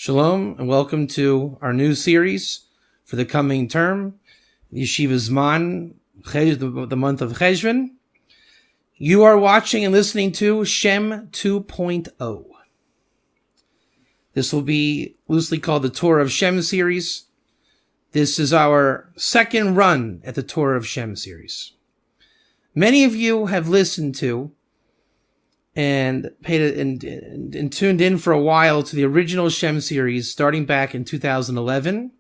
Shalom, and welcome to our new series for the coming term, Yeshiva Zman, the month of Cheshvan. You are watching and listening to Shem 2.0. This will be loosely called the Torah of Shem series. This is our second run at the Torah of Shem series. Many of you have listened to and paid and tuned in for a while to the original Shem series starting back in 2011.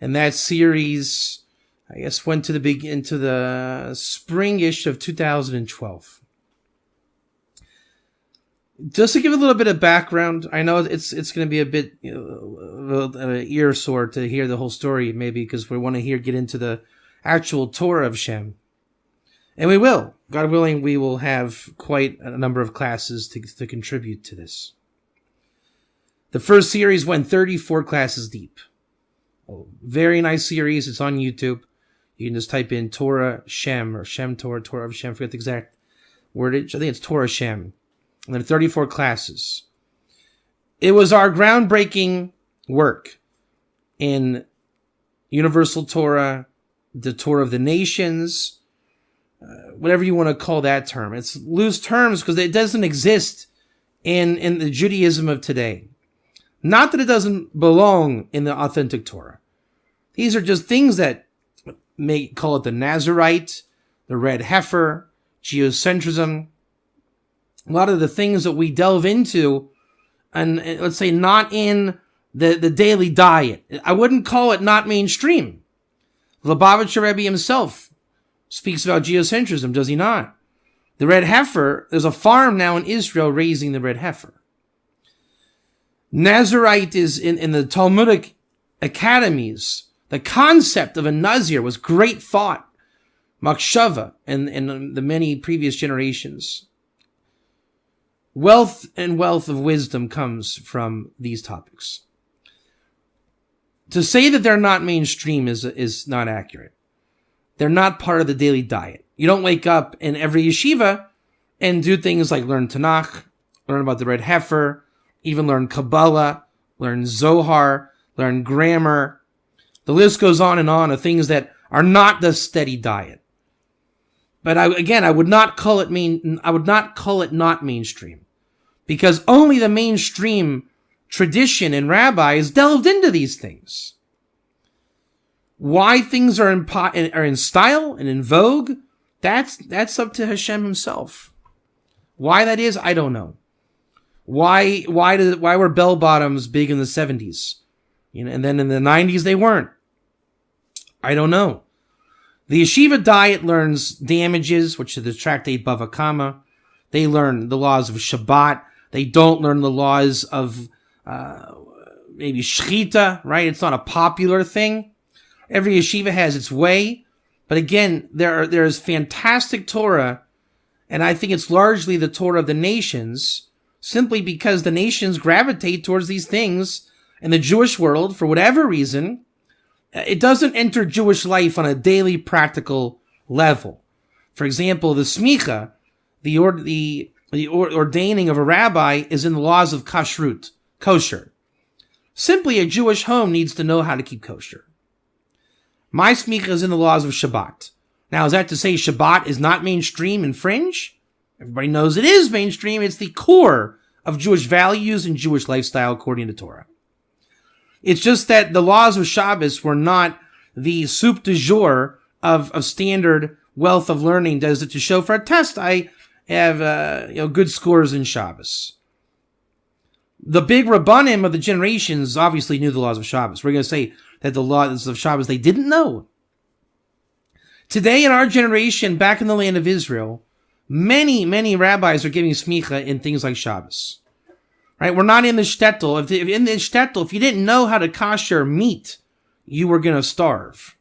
And that series, I guess, went to the spring-ish of 2012. Just to give a little bit of background, I know it's going to be a bit of an ear sore to hear the whole story, maybe because we want to get into the actual Torah of Shem. And we will. God willing, we will have quite a number of classes to contribute to this. The first series went 34 classes deep. Oh, very nice series. It's on YouTube. You can just type in Torah Shem or Shem Torah, Torah of Shem. I forget the exact wordage. I think it's Torah Shem. And then 34 classes. It was our groundbreaking work in Universal Torah, the Torah of the Nations, whatever you want to call that term. It's loose terms because it doesn't exist in the Judaism of today. Not that it doesn't belong in the authentic Torah. These are just things that may call it the Nazarite, the red heifer, geocentrism. A lot of the things that we delve into, and let's say not in the daily diet. I wouldn't call it not mainstream. Lubavitcher Rebbe himself speaks about geocentrism, does he not? The red heifer, there's a farm now in Israel raising the red heifer. Nazarite is in the Talmudic academies. The concept of a Nazir was great thought. Makshava and the many previous generations. Wealth of wisdom comes from these topics. To say that they're not mainstream is not accurate. They're not part of the daily diet. You don't wake up in every yeshiva and do things like learn Tanakh, learn about the red heifer, even learn Cabala, learn Zohar, learn grammar. The list goes on and on of things that are not the steady diet. But I would not call it not mainstream, because only the mainstream tradition and rabbis delved into these things. Why things are in style and in vogue, that's up to Hashem himself. Why that is, I don't know. Why were bell bottoms big in the 70s? And then in the 90s they weren't. I don't know. The yeshiva diet learns damages, which is the tractate Bava Kama. They learn the laws of Shabbat. They don't learn the laws of maybe Shechita, right? It's not a popular thing. Every yeshiva has its way. But again, there is fantastic Torah, and I think it's largely the Torah of the nations, simply because the nations gravitate towards these things, and the Jewish world, for whatever reason, it doesn't enter Jewish life on a daily practical level. For example, the smicha, the ordaining of a rabbi, is in the laws of kashrut, kosher. Simply, a Jewish home needs to know how to keep kosher. My smicha is in the laws of Shabbat. Now, is that to say Shabbat is not mainstream and fringe? Everybody knows it is mainstream. It's the core of Jewish values and Jewish lifestyle according to Torah. It's just that the laws of Shabbos were not the soup du jour of standard wealth of learning. Does it to show for a test I have good scores in Shabbos. The big Rabbanim of the generations obviously knew the laws of Shabbos. We're going to say that the laws of Shabbos they didn't know. Today in our generation, back in the land of Israel, many rabbis are giving smicha in things like Shabbos. Right? We're not in the shtetl. If you didn't know how to kosher meat, you were going to starve.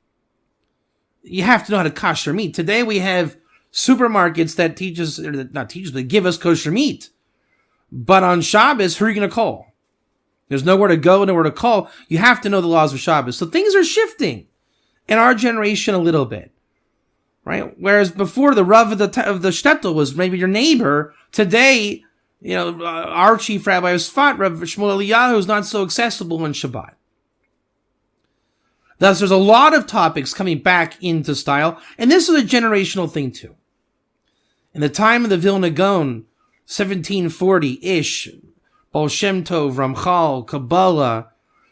You have to know how to kosher meat. Today we have supermarkets that that give us kosher meat. But on Shabbos, who are you going to call? There's nowhere to go, nowhere to call. You have to know the laws of Shabbos. So things are shifting in our generation a little bit. Right? Whereas before the Rav of the shtetl was maybe your neighbor, today our chief rabbi of Sfat, Rav Shmuel Eliyahu, is not so accessible on Shabbat. Thus, there's a lot of topics coming back into style, and this is a generational thing too. In the time of the Vilna Gaon, 1740-ish, Baal Shem Tov, Ramchal, Cabala,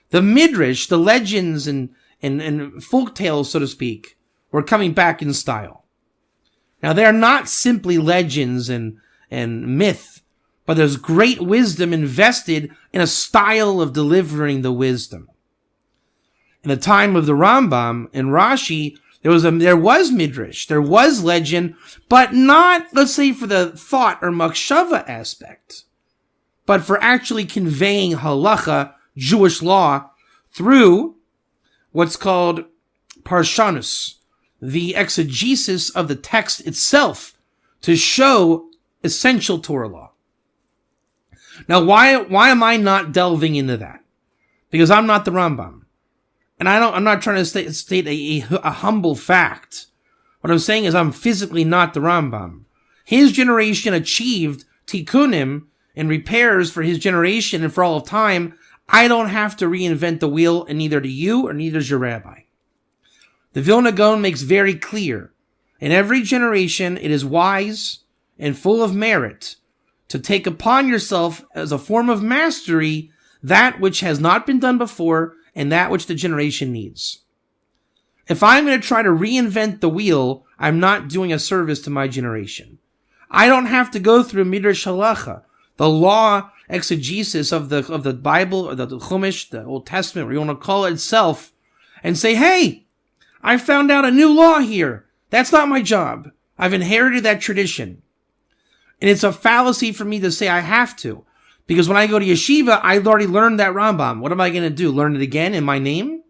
the Midrash, the legends and folk tales, so to speak, were coming back in style. Now, they are not simply legends and myth, but there's great wisdom invested in a style of delivering the wisdom. In the time of the Rambam and Rashi, there was Midrash, there was legend, but not, let's say, for the thought or makshava aspect, but for actually conveying halacha, Jewish law, through what's called parshanus, the exegesis of the text itself, to show essential Torah law. Now, why am I not delving into that? Because I'm not the Rambam. And I'm not trying to state a humble fact. What I'm saying is I'm physically not the Rambam. His generation achieved tikkunim and repairs for his generation and for all of time. I don't have to reinvent the wheel, and neither do you, or neither does your rabbi. The Vilna Gaon makes very clear, in every generation it is wise and full of merit to take upon yourself as a form of mastery that which has not been done before and that which the generation needs. If I'm going to try to reinvent the wheel, I'm not doing a service to my generation. I don't have to go through Midrash Halacha, the law exegesis of the Bible, or the Chumash, the Old Testament, where you want to call it itself, and say, hey, I found out a new law here. That's not my job. I've inherited that tradition. And it's a fallacy for me to say I have to. Because when I go to yeshiva, I've already learned that Rambam. What am I going to do? Learn it again in my name?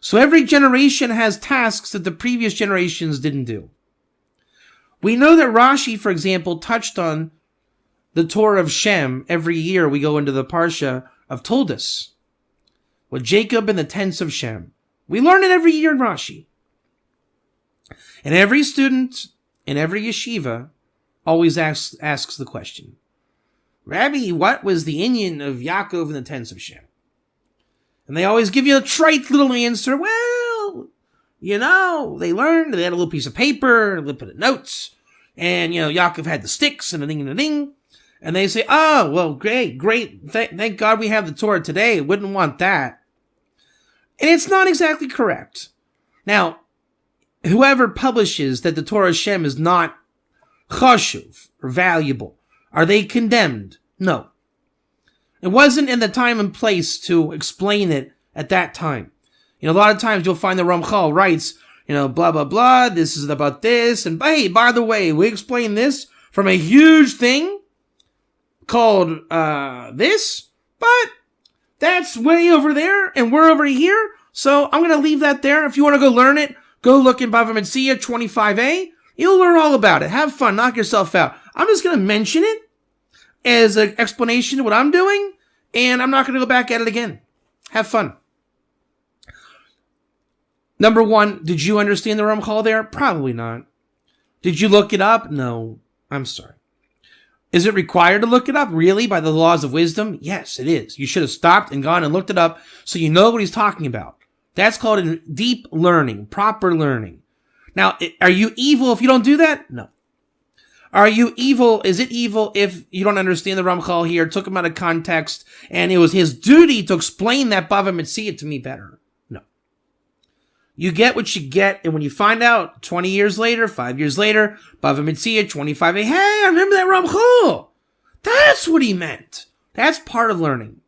So every generation has tasks that the previous generations didn't do. We know that Rashi, for example, touched on the Torah of Shem. Every year we go into the Parsha of Toldos, with Jacob and the tents of Shem. We learn it every year in Rashi. And every student in every yeshiva always asks the question, Rabbi, what was the inyan of Yaakov and the tents of Shem? And they always give you a trite little answer. Well, they learned, they had a little piece of paper, they put in notes, and, Yaakov had the sticks and a ding and a ding. And they say, oh, well, great. Thank God we have the Torah today. Wouldn't want that. And it's not exactly correct. Now, whoever publishes that the Torah of Shem is not chashuv or valuable, are they condemned? No. It wasn't in the time and place to explain it at that time. A lot of times you'll find the Ramchal writes, blah, blah, blah, this is about this, and hey, by the way, we explain this from a huge thing called this, but that's way over there, and we're over here, so I'm going to leave that there. If you want to go learn it, go look in Bava Metzia 25a. You'll learn all about it. Have fun. Knock yourself out. I'm just going to mention it as an explanation of what I'm doing, and I'm not going to go back at it again. Have fun. Number one, did you understand the Ramchal there? Probably not. Did you look it up? No. I'm sorry. Is it required to look it up, really, by the laws of wisdom? Yes, it is. You should have stopped and gone and looked it up so you know what he's talking about. That's called deep learning, proper learning. Now, are you evil if you don't do that? No. Are you evil? Is it evil if you don't understand the Ramchal here, took him out of context, and it was his duty to explain that Bava Metzia to me better? No. You get what you get, and when you find out 20 years later, 5 years later, Bava Metzia 25, hey, I remember that Ramchal. That's what he meant. That's part of learning.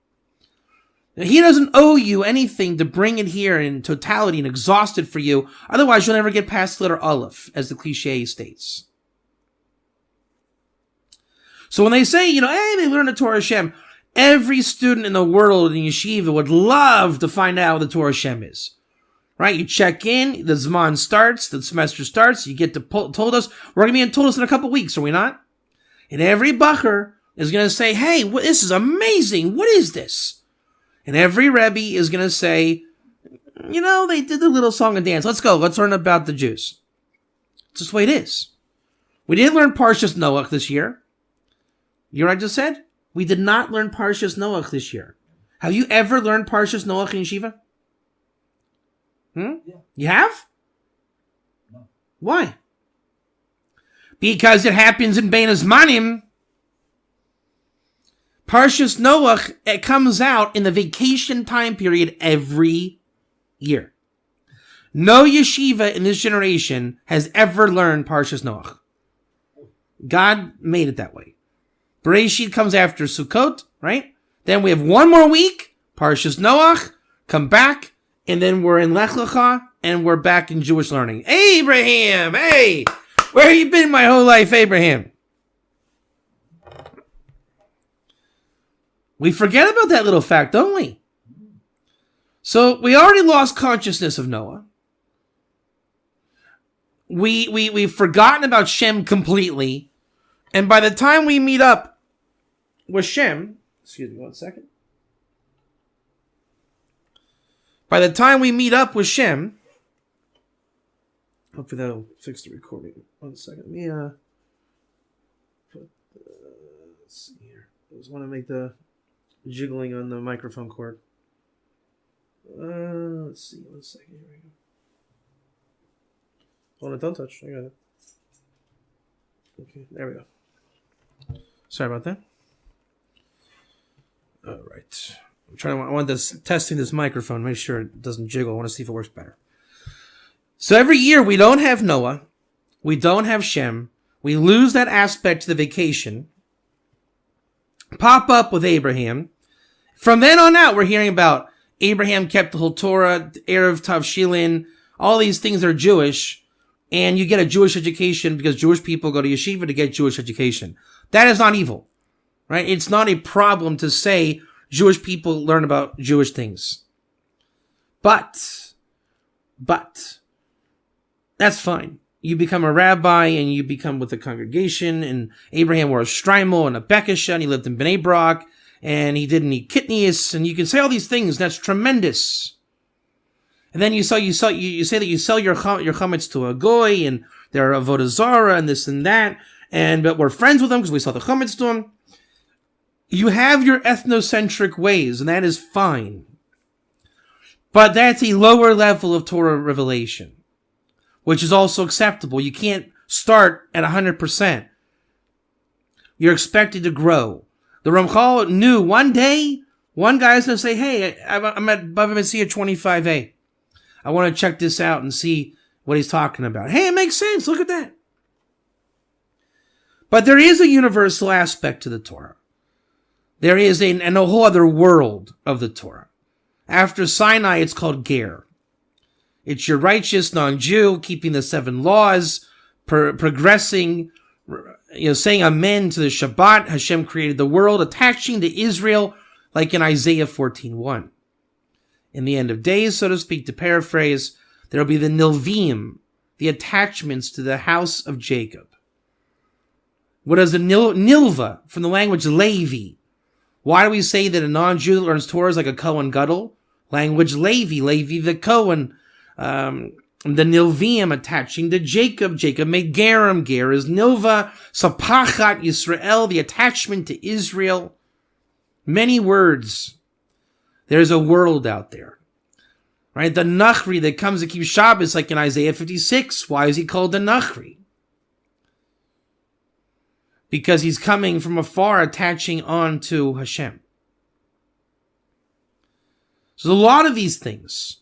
Now, he doesn't owe you anything to bring it here in totality and exhaust it for you. Otherwise, you'll never get past the letter Aleph, as the cliche states. So when they say, hey, they learn the Torah of Shem, every student in the world in yeshiva would love to find out what the Torah of Shem is. Right? You check in, the Zman starts, the semester starts, you get to Toldos. We're going to be in Toldos in a couple weeks, are we not? And every bacher is going to say, hey, this is amazing. What is this? And every Rebbe is going to say, they did the little song and dance. Let's go. Let's learn about the Jews. It's just the way it is. We didn't learn Parshas Noach this year. You know what I just said? We did not learn Parshas Noach this year. Have you ever learned Parshas Noach in Yeshiva? Yeah. You have? No. Why? Because it happens in Bein Hazmanim. Parshas Noach, it comes out in the vacation time period every year. No yeshiva in this generation has ever learned Parshas Noach. God made it that way. Bereshit comes after Sukkot, right? Then we have one more week, Parshas Noach, come back, and then we're in Lech Lecha, and we're back in Jewish learning. Abraham, hey, where have you been my whole life, Abraham? We forget about that little fact, don't we? So we already lost consciousness of Noah. We've forgotten about Shem completely. And by the time we meet up with Shem, excuse me 1 second. By the time we meet up with Shem, hopefully that'll fix the recording. 1 second. Let me let's see here. I just want to make the jiggling on the microphone cord. Let's see. 1 second. Here we go. Hold on, don't touch. I got it. Okay, there we go. Sorry about that. All right. I want this testing this microphone, make sure it doesn't jiggle. I want to see if it works better. So every year we don't have Noah, we don't have Shem, we lose that aspect to the vacation, pop up with Abraham. From then on out, we're hearing about Abraham kept the whole Torah, Erev Tavshilin, all these things are Jewish, and you get a Jewish education because Jewish people go to yeshiva to get Jewish education. That is not evil, right? It's not a problem to say Jewish people learn about Jewish things. But, that's fine. You become a rabbi and you become with the congregation, and Abraham wore a shtreimel and a bekisha, and he lived in Bnei Brak, and he didn't eat kitnius, and you can say all these things. That's tremendous. And then you say that you sell your chametz to a goy, and they're avodah zarah and this and that, but we're friends with them because we sell the chametz to them. You have your ethnocentric ways, and that is fine. But that's a lower level of Torah revelation, which is also acceptable. You can't start at 100%. You're expected to grow. The Ramchal knew one day, one guy's going to say, hey, I'm at Bava Metzia 25a. I want to check this out and see what he's talking about. Hey, it makes sense. Look at that. But there is a universal aspect to the Torah. There is a whole other world of the Torah. After Sinai, it's called Ger. It's your righteous non-Jew keeping the 7 laws, progressing, saying amen to the Shabbat. Hashem created the world, attaching to Israel, like in Isaiah 14:1. In the end of days, so to speak, to paraphrase, there will be the Nilvim, the attachments to the house of Jacob. What is the Nilva from the language Levi? Why do we say that a non-Jew that learns Torah is like a Kohen Gadol? Language Levi the Kohen. The Nilvim attaching to Jacob. Jacob made Gerim. Ger is Nilva. Sapachat Yisrael, the attachment to Israel. Many words. There's a world out there. Right? The Nachri that comes to keep Shabbos, like in Isaiah 56. Why is he called the Nachri? Because he's coming from afar, attaching on to Hashem. So a lot of these things.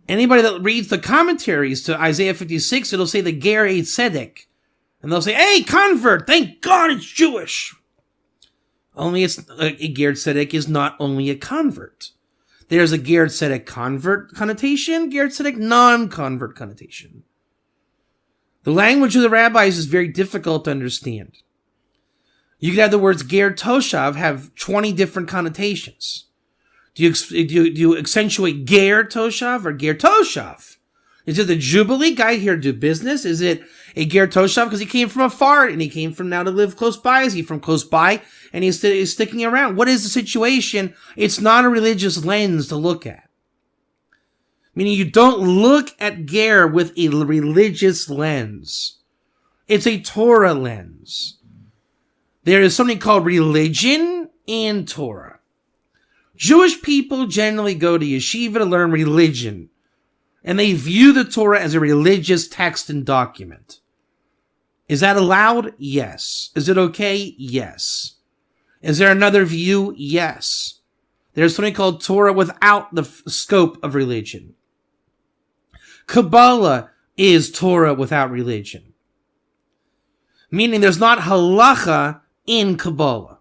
Anybody that reads the commentaries to Isaiah 56, it'll say the Ger ate Tzedek. And they'll say, hey, convert, thank God it's Jewish. Only it's a Ger Tzedek is not only a convert. There's a Ger Tzedek convert connotation, Ger Tzedek non-convert connotation. The language of the rabbis is very difficult to understand. You could have the words Ger Toshav have 20 different connotations. Do you accentuate Ger Toshav or Ger Toshav? Is it the Jubilee guy here to do business? Is it a Ger Toshav because he came from afar and he came from now to live close by? Is he from close by and he's sticking around? What is the situation? It's not a religious lens to look at. Meaning you don't look at Ger with a religious lens. It's a Torah lens. There is something called religion and Torah. Jewish people generally go to yeshiva to learn religion, and they view the Torah as a religious text and document. Is that allowed? Yes. Is it okay? Yes. Is there another view? Yes. There's something called Torah without the scope of religion. Cabala is Torah without religion. Meaning there's not halacha in Cabala.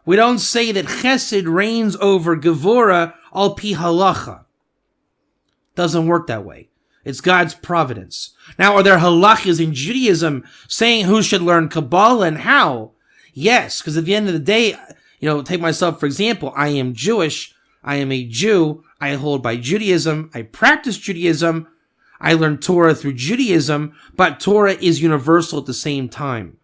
We don't say that Chesed reigns over Gevurah al pi halacha. Doesn't work that way. It's God's providence. Now, are there halachas in Judaism saying who should learn Cabala and how? Yes, because at the end of the day, take myself for example. I am Jewish. I am a Jew. I hold by Judaism. I practice Judaism. I learn Torah through Judaism, but Torah is universal at the same time.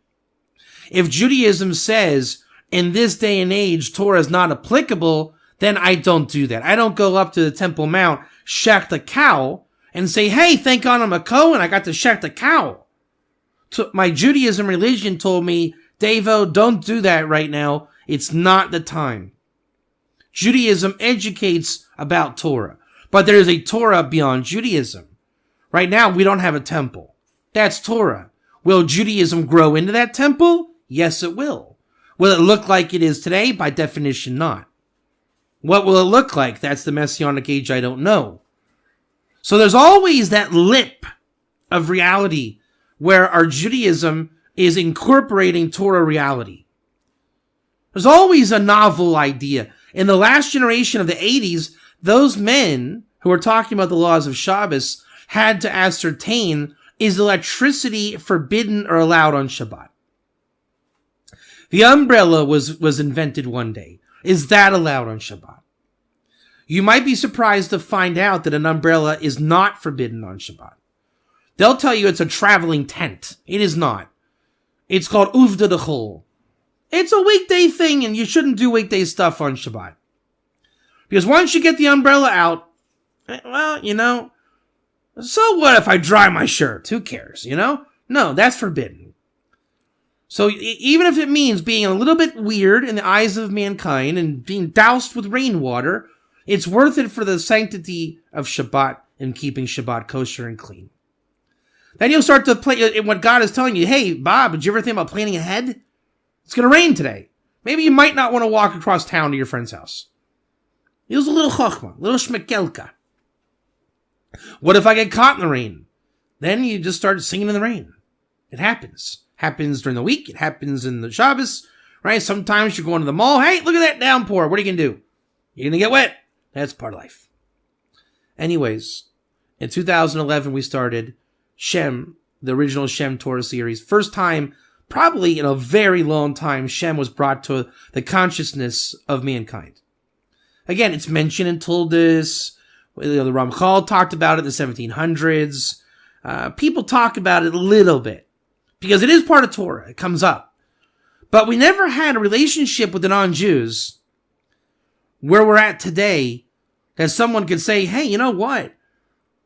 If Judaism says, in this day and age, Torah is not applicable, then I don't do that. I don't go up to the Temple Mount, shecht a cow, and say, hey, thank God I'm a Kohen, I got to shecht a cow. My Judaism religion told me, Devo, don't do that right now. It's not the time. Judaism educates about Torah, but there is a Torah beyond Judaism. Right now, we don't have a temple. That's Torah. Will Judaism grow into that temple? Yes, it will. Will it look like it is today? By definition, not. What will it look like? That's the Messianic age I don't know. So there's always that lip of reality where our Judaism is incorporating Torah reality. There's always a novel idea. In the last generation of the 80s, those men who were talking about the laws of Shabbos had to ascertain, is electricity forbidden or allowed on Shabbat? The umbrella was invented one day. Is that allowed on Shabbat? You might be surprised to find out that an umbrella is not forbidden on Shabbat. They'll tell you it's a traveling tent. It is not. It's called uvda d'chol. It's a weekday thing, and you shouldn't do weekday stuff on Shabbat. Because once you get the umbrella out, well, so what if I dry my shirt? Who cares, No, that's forbidden. So even if it means being a little bit weird in the eyes of mankind and being doused with rainwater, it's worth it for the sanctity of Shabbat and keeping Shabbat kosher and clean. Then you'll start to play what God is telling you. Hey, Bob, did you ever think about planning ahead? It's going to rain today. Maybe you might not want to walk across town to your friend's house. Use a little chokhmah, a little shmekelka. What if I get caught in the rain? Then you just start singing in the rain. It happens. Happens during the week. It happens in the Shabbos, right? Sometimes you're going to the mall. Hey, look at that downpour. What are you going to do? You're going to get wet. That's part of life. Anyways, in 2011, we started Shem, the original Shem Torah series. First time, probably in a very long time, Shem was brought to the consciousness of mankind. Again, it's mentioned in Tuldas. The Ramchal talked about it in the 1700s. People talk about it a little bit because it is part of Torah. It comes up. But we never had a relationship with the non-Jews where we're at today that someone could say, hey, you know what?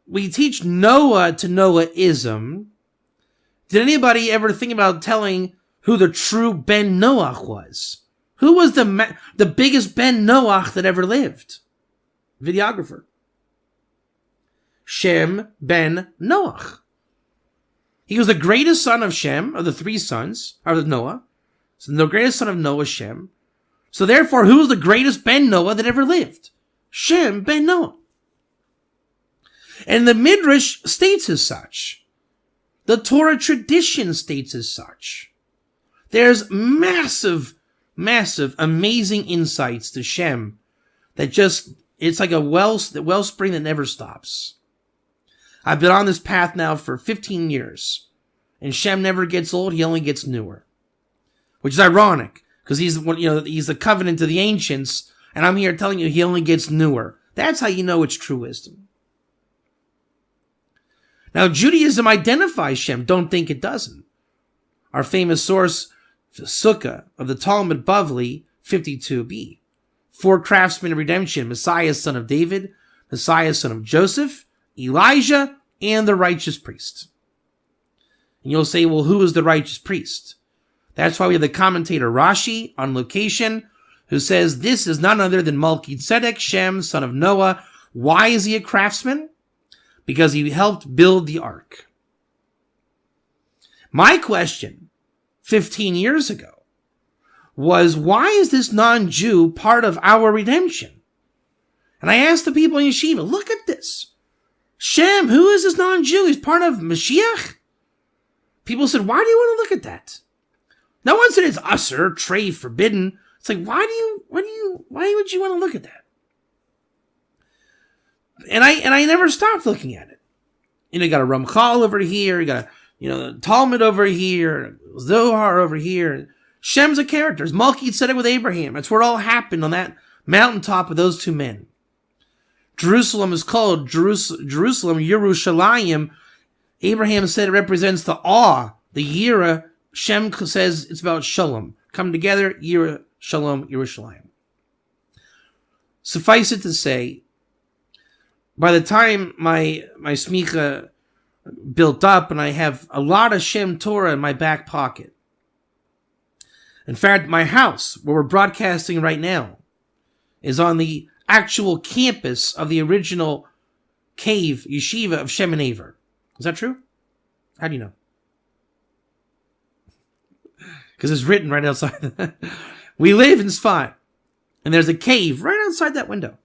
We teach Noah to Noahism. Did anybody ever think about telling who the true Ben Noach was? Who was the biggest Ben Noach that ever lived? Videographer. Shem ben Noach. He was the greatest son of Shem, of the three sons, of Noah. So the greatest son of Noah, Shem. So therefore, who was the greatest Ben Noah that ever lived? Shem ben Noah. And the Midrash states as such. The Torah tradition states as such. There's massive, amazing insights to Shem that it's like a wellspring that never stops. I've been on this path now for 15 years. And Shem never gets old, he only gets newer. Which is ironic, because he's the covenant of the ancients, and I'm here telling you he only gets newer. That's how you know it's true wisdom. Now, Judaism identifies Shem. Don't think it doesn't. Our famous source, Sukkah, of the Talmud Bavli, 52b. 4 craftsmen of redemption, Messiah, son of David, Messiah, son of Joseph, Elijah, and the righteous priest. And you'll say, well, who is the righteous priest? That's why we have the commentator Rashi on location, who says this is none other than Melchizedek, Shem, son of Noah. Why is he a craftsman? Because he helped build the ark. My question 15 years ago was, why is this non-Jew part of our redemption? And I asked the people in Yeshiva, look at this. Shem, who is this non-Jew? He's part of Mashiach? People said, why do you want to look at that? No one said it's usher, tray, forbidden. It's like, why would you want to look at that? And I never stopped looking at it. You got a Ramchal over here, you got the Talmud over here, Zohar over here. Shem's a character. It's Melchizedek with Abraham. That's where it all happened, on that mountaintop of those two men. Jerusalem is called Jerusalem, Yerushalayim. Abraham said it represents the awe, the yira. Shem says it's about shalom. Come together, yira, shalom, Yerushalayim. Suffice it to say, by the time my smicha built up and I have a lot of Shem Torah in my back pocket. In fact, my house, where we're broadcasting right now, is on the actual campus of the original cave yeshiva of Shem and Aver. Is that true? How do you know? Because it's written right outside. We live in Sfat, and there's a cave right outside that window.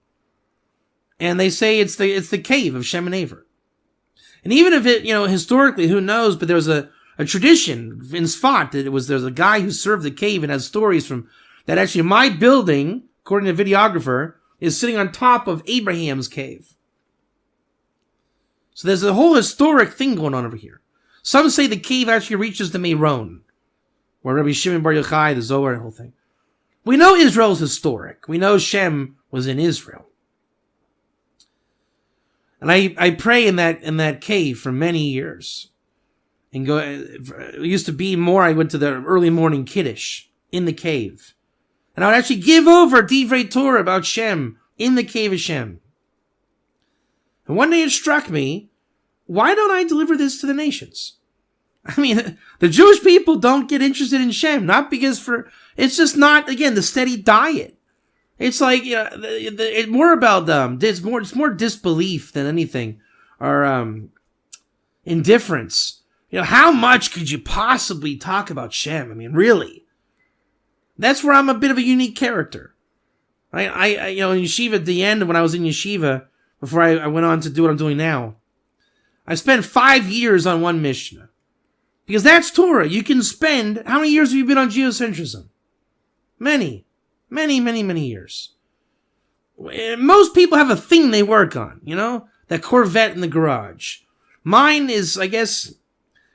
And they say it's the cave of Shem and Aver. And even if it, historically, who knows, but there was a tradition in Sfat that there's a guy who served the cave and has stories from that. Actually, my building, according to the videographer, is sitting on top of Abraham's cave. So there's a whole historic thing going on over here. Some say the cave actually reaches the Meron, where Rabbi Shimon Bar Yochai, the Zohar, the whole thing. We know Israel's historic. We know Shem was in Israel. And I pray in that cave for many years. And it used to be more, I went to the early morning Kiddush in the cave. And I would actually give over Divrei Torah about Shem in the cave of Shem. And one day it struck me, why don't I deliver this to the nations? I mean, the Jewish people don't get interested in Shem, not because it's just not, again, the steady diet. It's like, it's more about it's more disbelief than anything, or indifference. How much could you possibly talk about Shem? I mean, really? That's where I'm a bit of a unique character. I in yeshiva at the end, when I was in yeshiva, before I went on to do what I'm doing now, I spent 5 years on one Mishnah. Because that's Torah. You can spend, how many years have you been on geocentrism? Many years. Most people have a thing they work on, that Corvette in the garage. Mine is, I guess,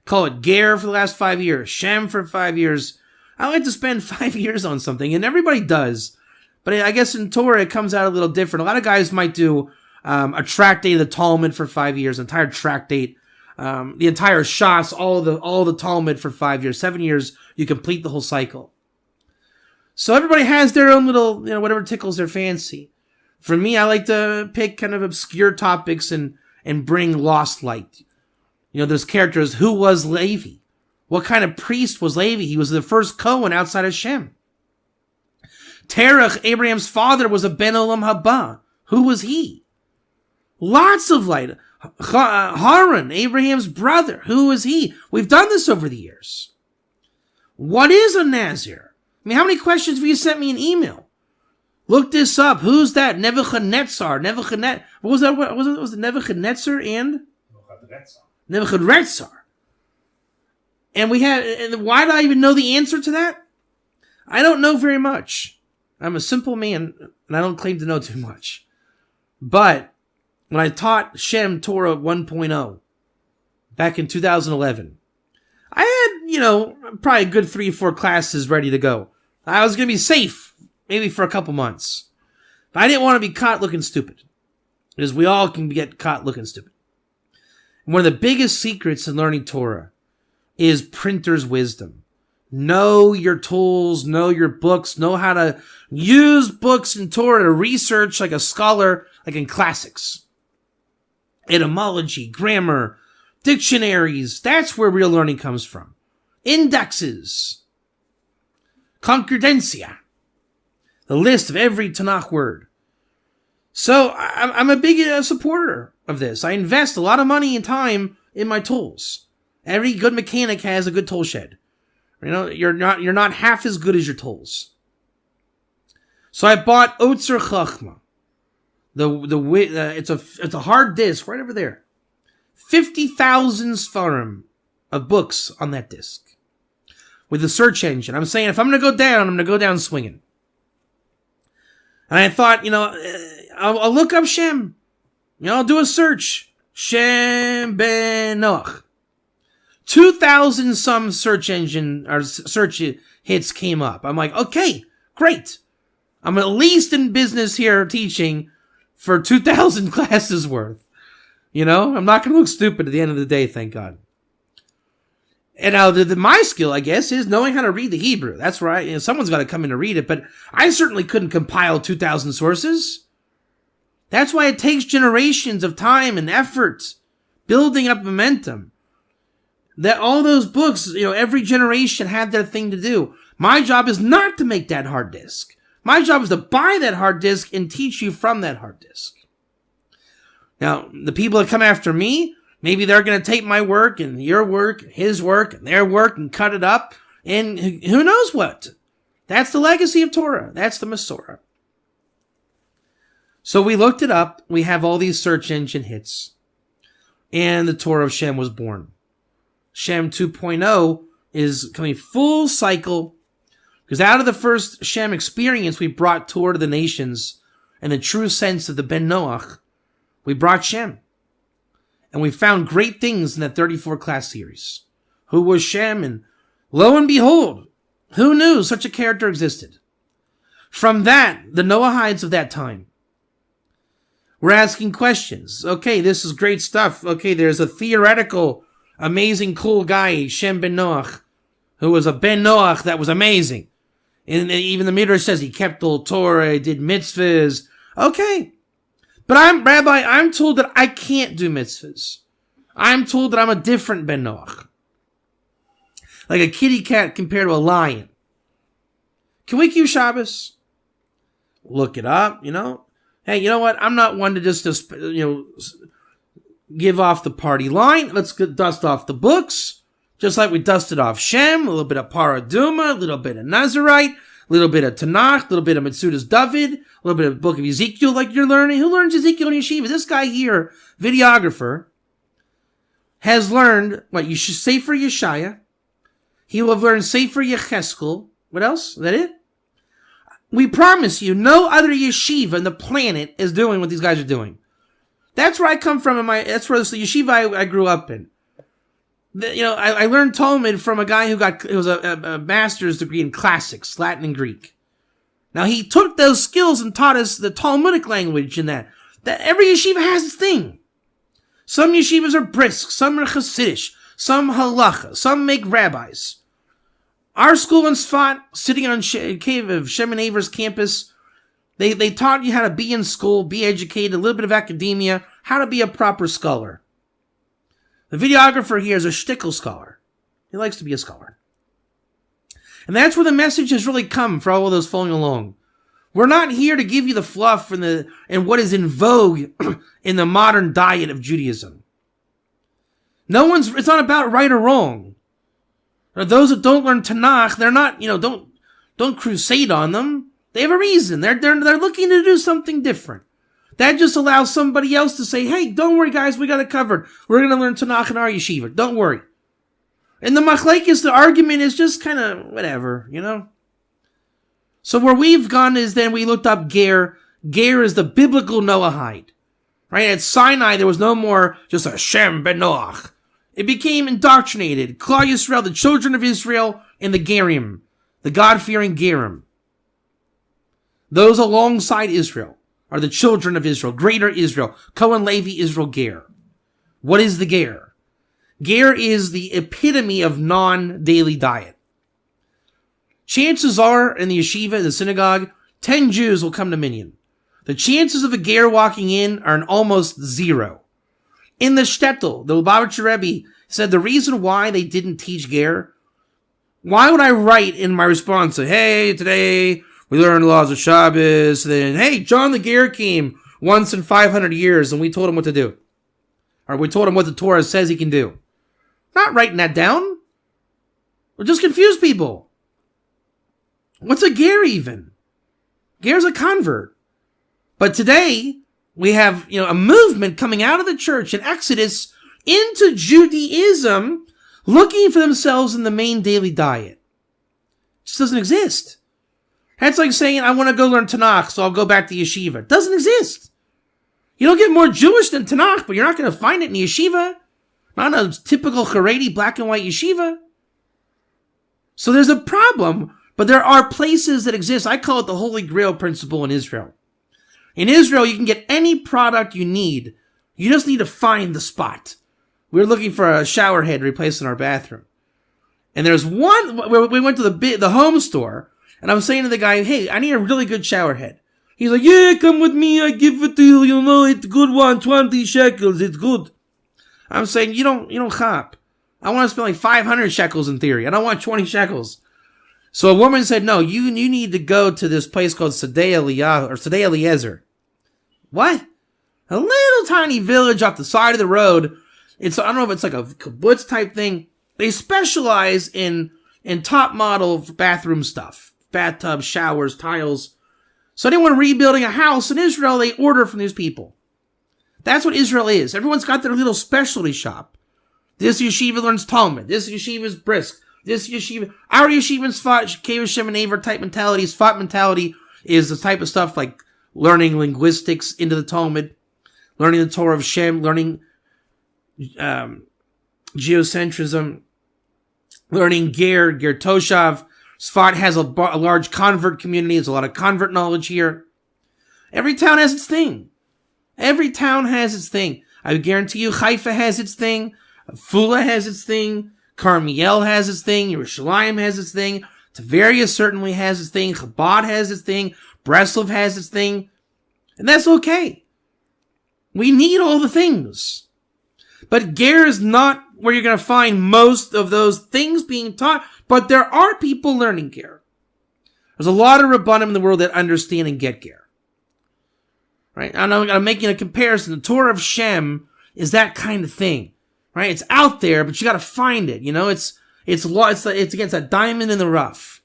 call it Ger for the last 5 years, Shem for 5 years. I like to spend 5 years on something, and everybody does. But I guess in Torah, it comes out a little different. A lot of guys might do a tractate of the Talmud for 5 years, entire tractate, the entire Shas, all the Talmud for 5 years. 7 years, you complete the whole cycle. So everybody has their own little, whatever tickles their fancy. For me, I like to pick kind of obscure topics and bring lost light. There's characters. Who was Levi? What kind of priest was Levi? He was the first Cohen outside of Shem. Terach, Abraham's father, was a Ben Olam Haba. Who was he? Lots of light. Haran, Abraham's brother. Who was he? We've done this over the years. What is a Nazir? I mean, how many questions have you sent me an email? Look this up. Who's that? Nebuchadnezzar. What was that? Was it Nebuchadnezzar and? Nebuchadnezzar. And why do I even know the answer to that? I don't know very much. I'm a simple man, and I don't claim to know too much. But when I taught Shem Torah 1.0 back in 2011, I had, probably a good 3 or 4 classes ready to go. I was going to be safe, maybe for a couple months. But I didn't want to be caught looking stupid. Because we all can get caught looking stupid. And one of the biggest secrets in learning Torah is printer's wisdom. Know your tools, know your books, know how to use books in Torah to research like a scholar, like in classics. Etymology, grammar, dictionaries, that's where real learning comes from. Indexes. Concordancia. The list of every Tanakh word. So I'm a big supporter of this. I invest a lot of money and time in my tools. Every good mechanic has a good tool shed. You know, you're not half as good as your tools. So I bought Otzer Chachma. It's a hard disk right over there. 50,000 Sfarim of books on that disk. With the search engine. I'm saying if I'm going to go down, I'm going to go down swinging. And I thought, I'll look up Shem. I'll do a search. Shem ben Noach. 2,000 some search hits came up. I'm like, okay, great. I'm at least in business here teaching for 2,000 classes worth. I'm not going to look stupid at the end of the day, thank God. And now my skill, I guess, is knowing how to read the Hebrew. That's right. Someone's got to come in to read it, but I certainly couldn't compile 2,000 sources. That's why it takes generations of time and effort, building up momentum. That all those books, every generation had their thing to do. My job is not to make that hard disk. My job is to buy that hard disk and teach you from that hard disk. Now, the people that come after me, maybe they're going to take my work and your work, his work, and their work and cut it up. And who knows what? That's the legacy of Torah. That's the Masorah. So we looked it up. We have all these search engine hits. And the Torah of Shem was born. Shem 2.0 is coming full cycle. Because out of the first Shem experience, we brought Torah to the nations. And the true sense of the Ben Noach, we brought Shem. And we found great things in that 34 class series. Who was Shem? And lo and behold, who knew such a character existed? From that, the Noahides of that time were asking questions. Okay, this is great stuff. Okay, there's a theoretical, amazing, cool guy, Shem ben Noach, who was a Ben Noach that was amazing. And even the Midrash says he kept the Torah, he did mitzvahs. Okay. But I'm told that I can't do mitzvahs. I'm told that I'm a different Ben Noach. Like a kitty cat compared to a lion. Can we keep Shabbos? Look it up, Hey, you know what? I'm not one to just give off the party line. Let's dust off the books. Just like we dusted off Shem, a little bit of Paraduma, a little bit of Nazarite, a little bit of Tanakh, a little bit of Metzudas David, a little bit of the book of Ezekiel like you're learning. Who learns Ezekiel in Yeshiva? This guy here, videographer, has learned, Sefer Yeshaya. He will have learned Sefer Yecheskel. What else? Is that it? We promise you, no other yeshiva on the planet is doing what these guys are doing. That's where I come from. That's where the yeshiva I grew up in. I learned Talmud from a guy who was a master's degree in classics, Latin and Greek. Now he took those skills and taught us the Talmudic language in that every yeshiva has its thing. Some yeshivas are brisk, some are Hasidish, some halacha, some make rabbis. Our school in Sfat, sitting on cave of Shem and Aver's campus, they taught you how to be in school, be educated, a little bit of academia, how to be a proper scholar. The videographer here is a shtickle scholar. He likes to be a scholar. And that's where the message has really come for all of those following along. We're not here to give you the fluff and what is in vogue in the modern diet of Judaism. It's not about right or wrong. Those that don't learn Tanakh, they're not, don't crusade on them. They have a reason. They're looking to do something different. That just allows somebody else to say, hey, don't worry, guys, we got it covered. We're going to learn Tanakh in our yeshiva. Don't worry. And the machlekes, the argument is just kind of whatever, So where we've gone is then we looked up Ger. Ger is the biblical Noahide. Right? At Sinai, there was no more just a Shem ben Noach. It became indoctrinated. Klal Yisrael, the children of Israel, and the Gerim, the God-fearing Gerim. Those alongside Israel are the children of Israel, greater Israel, Cohen, Levi, Israel, Ger. What is the Ger? Ger is the epitome of non-daily diet. Chances are, in the yeshiva, the synagogue, 10 Jews will come to Minyan. The chances of a Ger walking in are almost zero. In the shtetl, the Lubavitcher Rebbe said the reason why they didn't teach Ger Why would I write in my response, say, hey, today we learned the laws of Shabbos, then, hey, John the Ger came once in 500 years and we told him what to do. Or we told him what the Torah says he can do. Not writing that down. We'll just confuse people. What's a Ger even? Ger's a convert. But today, we have, a movement coming out of the church in Exodus into Judaism, looking for themselves in the main daily diet. It just doesn't exist. That's like saying, I want to go learn Tanakh, so I'll go back to yeshiva. It doesn't exist. You don't get more Jewish than Tanakh, but you're not going to find it in yeshiva. Not a typical Haredi black and white yeshiva. So there's a problem, but there are places that exist. I call it the Holy Grail principle in Israel. In Israel, you can get any product you need. You just need to find the spot. We're looking for a shower head to replace in our bathroom. And there's one, we went to the home store, and I'm saying to the guy, hey, I need a really good shower head. He's like, yeah, come with me, I give it to you, it's a good one, 20 shekels, it's good. I'm saying, you don't hop. I want to spend like 500 shekels in theory. I don't want 20 shekels. So a woman said, no, you need to go to this place called Sadei Eliezer. What? A little tiny village off the side of the road. I don't know if it's like a kibbutz type thing. They specialize in top model bathroom stuff. Bathtubs, showers, tiles. So anyone rebuilding a house in Israel, they order from these people. That's what Israel is. Everyone's got their little specialty shop. This yeshiva learns Talmud. This yeshiva is brisk. This yeshiva, our yeshiva in Sfat, Torah of Shem and Aver type mentality. Sfat mentality is the type of stuff like learning linguistics into the Talmud, learning the Torah of Shem, learning geocentrism, learning Ger Toshav. Sfat has a large convert community. There's a lot of convert knowledge here. Every town has its thing. Every town has its thing. I guarantee you Haifa has its thing. Fula has its thing. Carmiel has its thing. Yerushalayim has its thing. Tveria certainly has its thing. Chabad has its thing. Breslov has its thing. And that's okay. We need all the things. But Ger is not where you're going to find most of those things being taught. But there are people learning Ger. There's a lot of Rabbanim in the world that understand and get Ger. Right? I'm making a comparison. The Torah of Shem is that kind of thing. Right? It's out there, but you got to find it. It's against a diamond in the rough.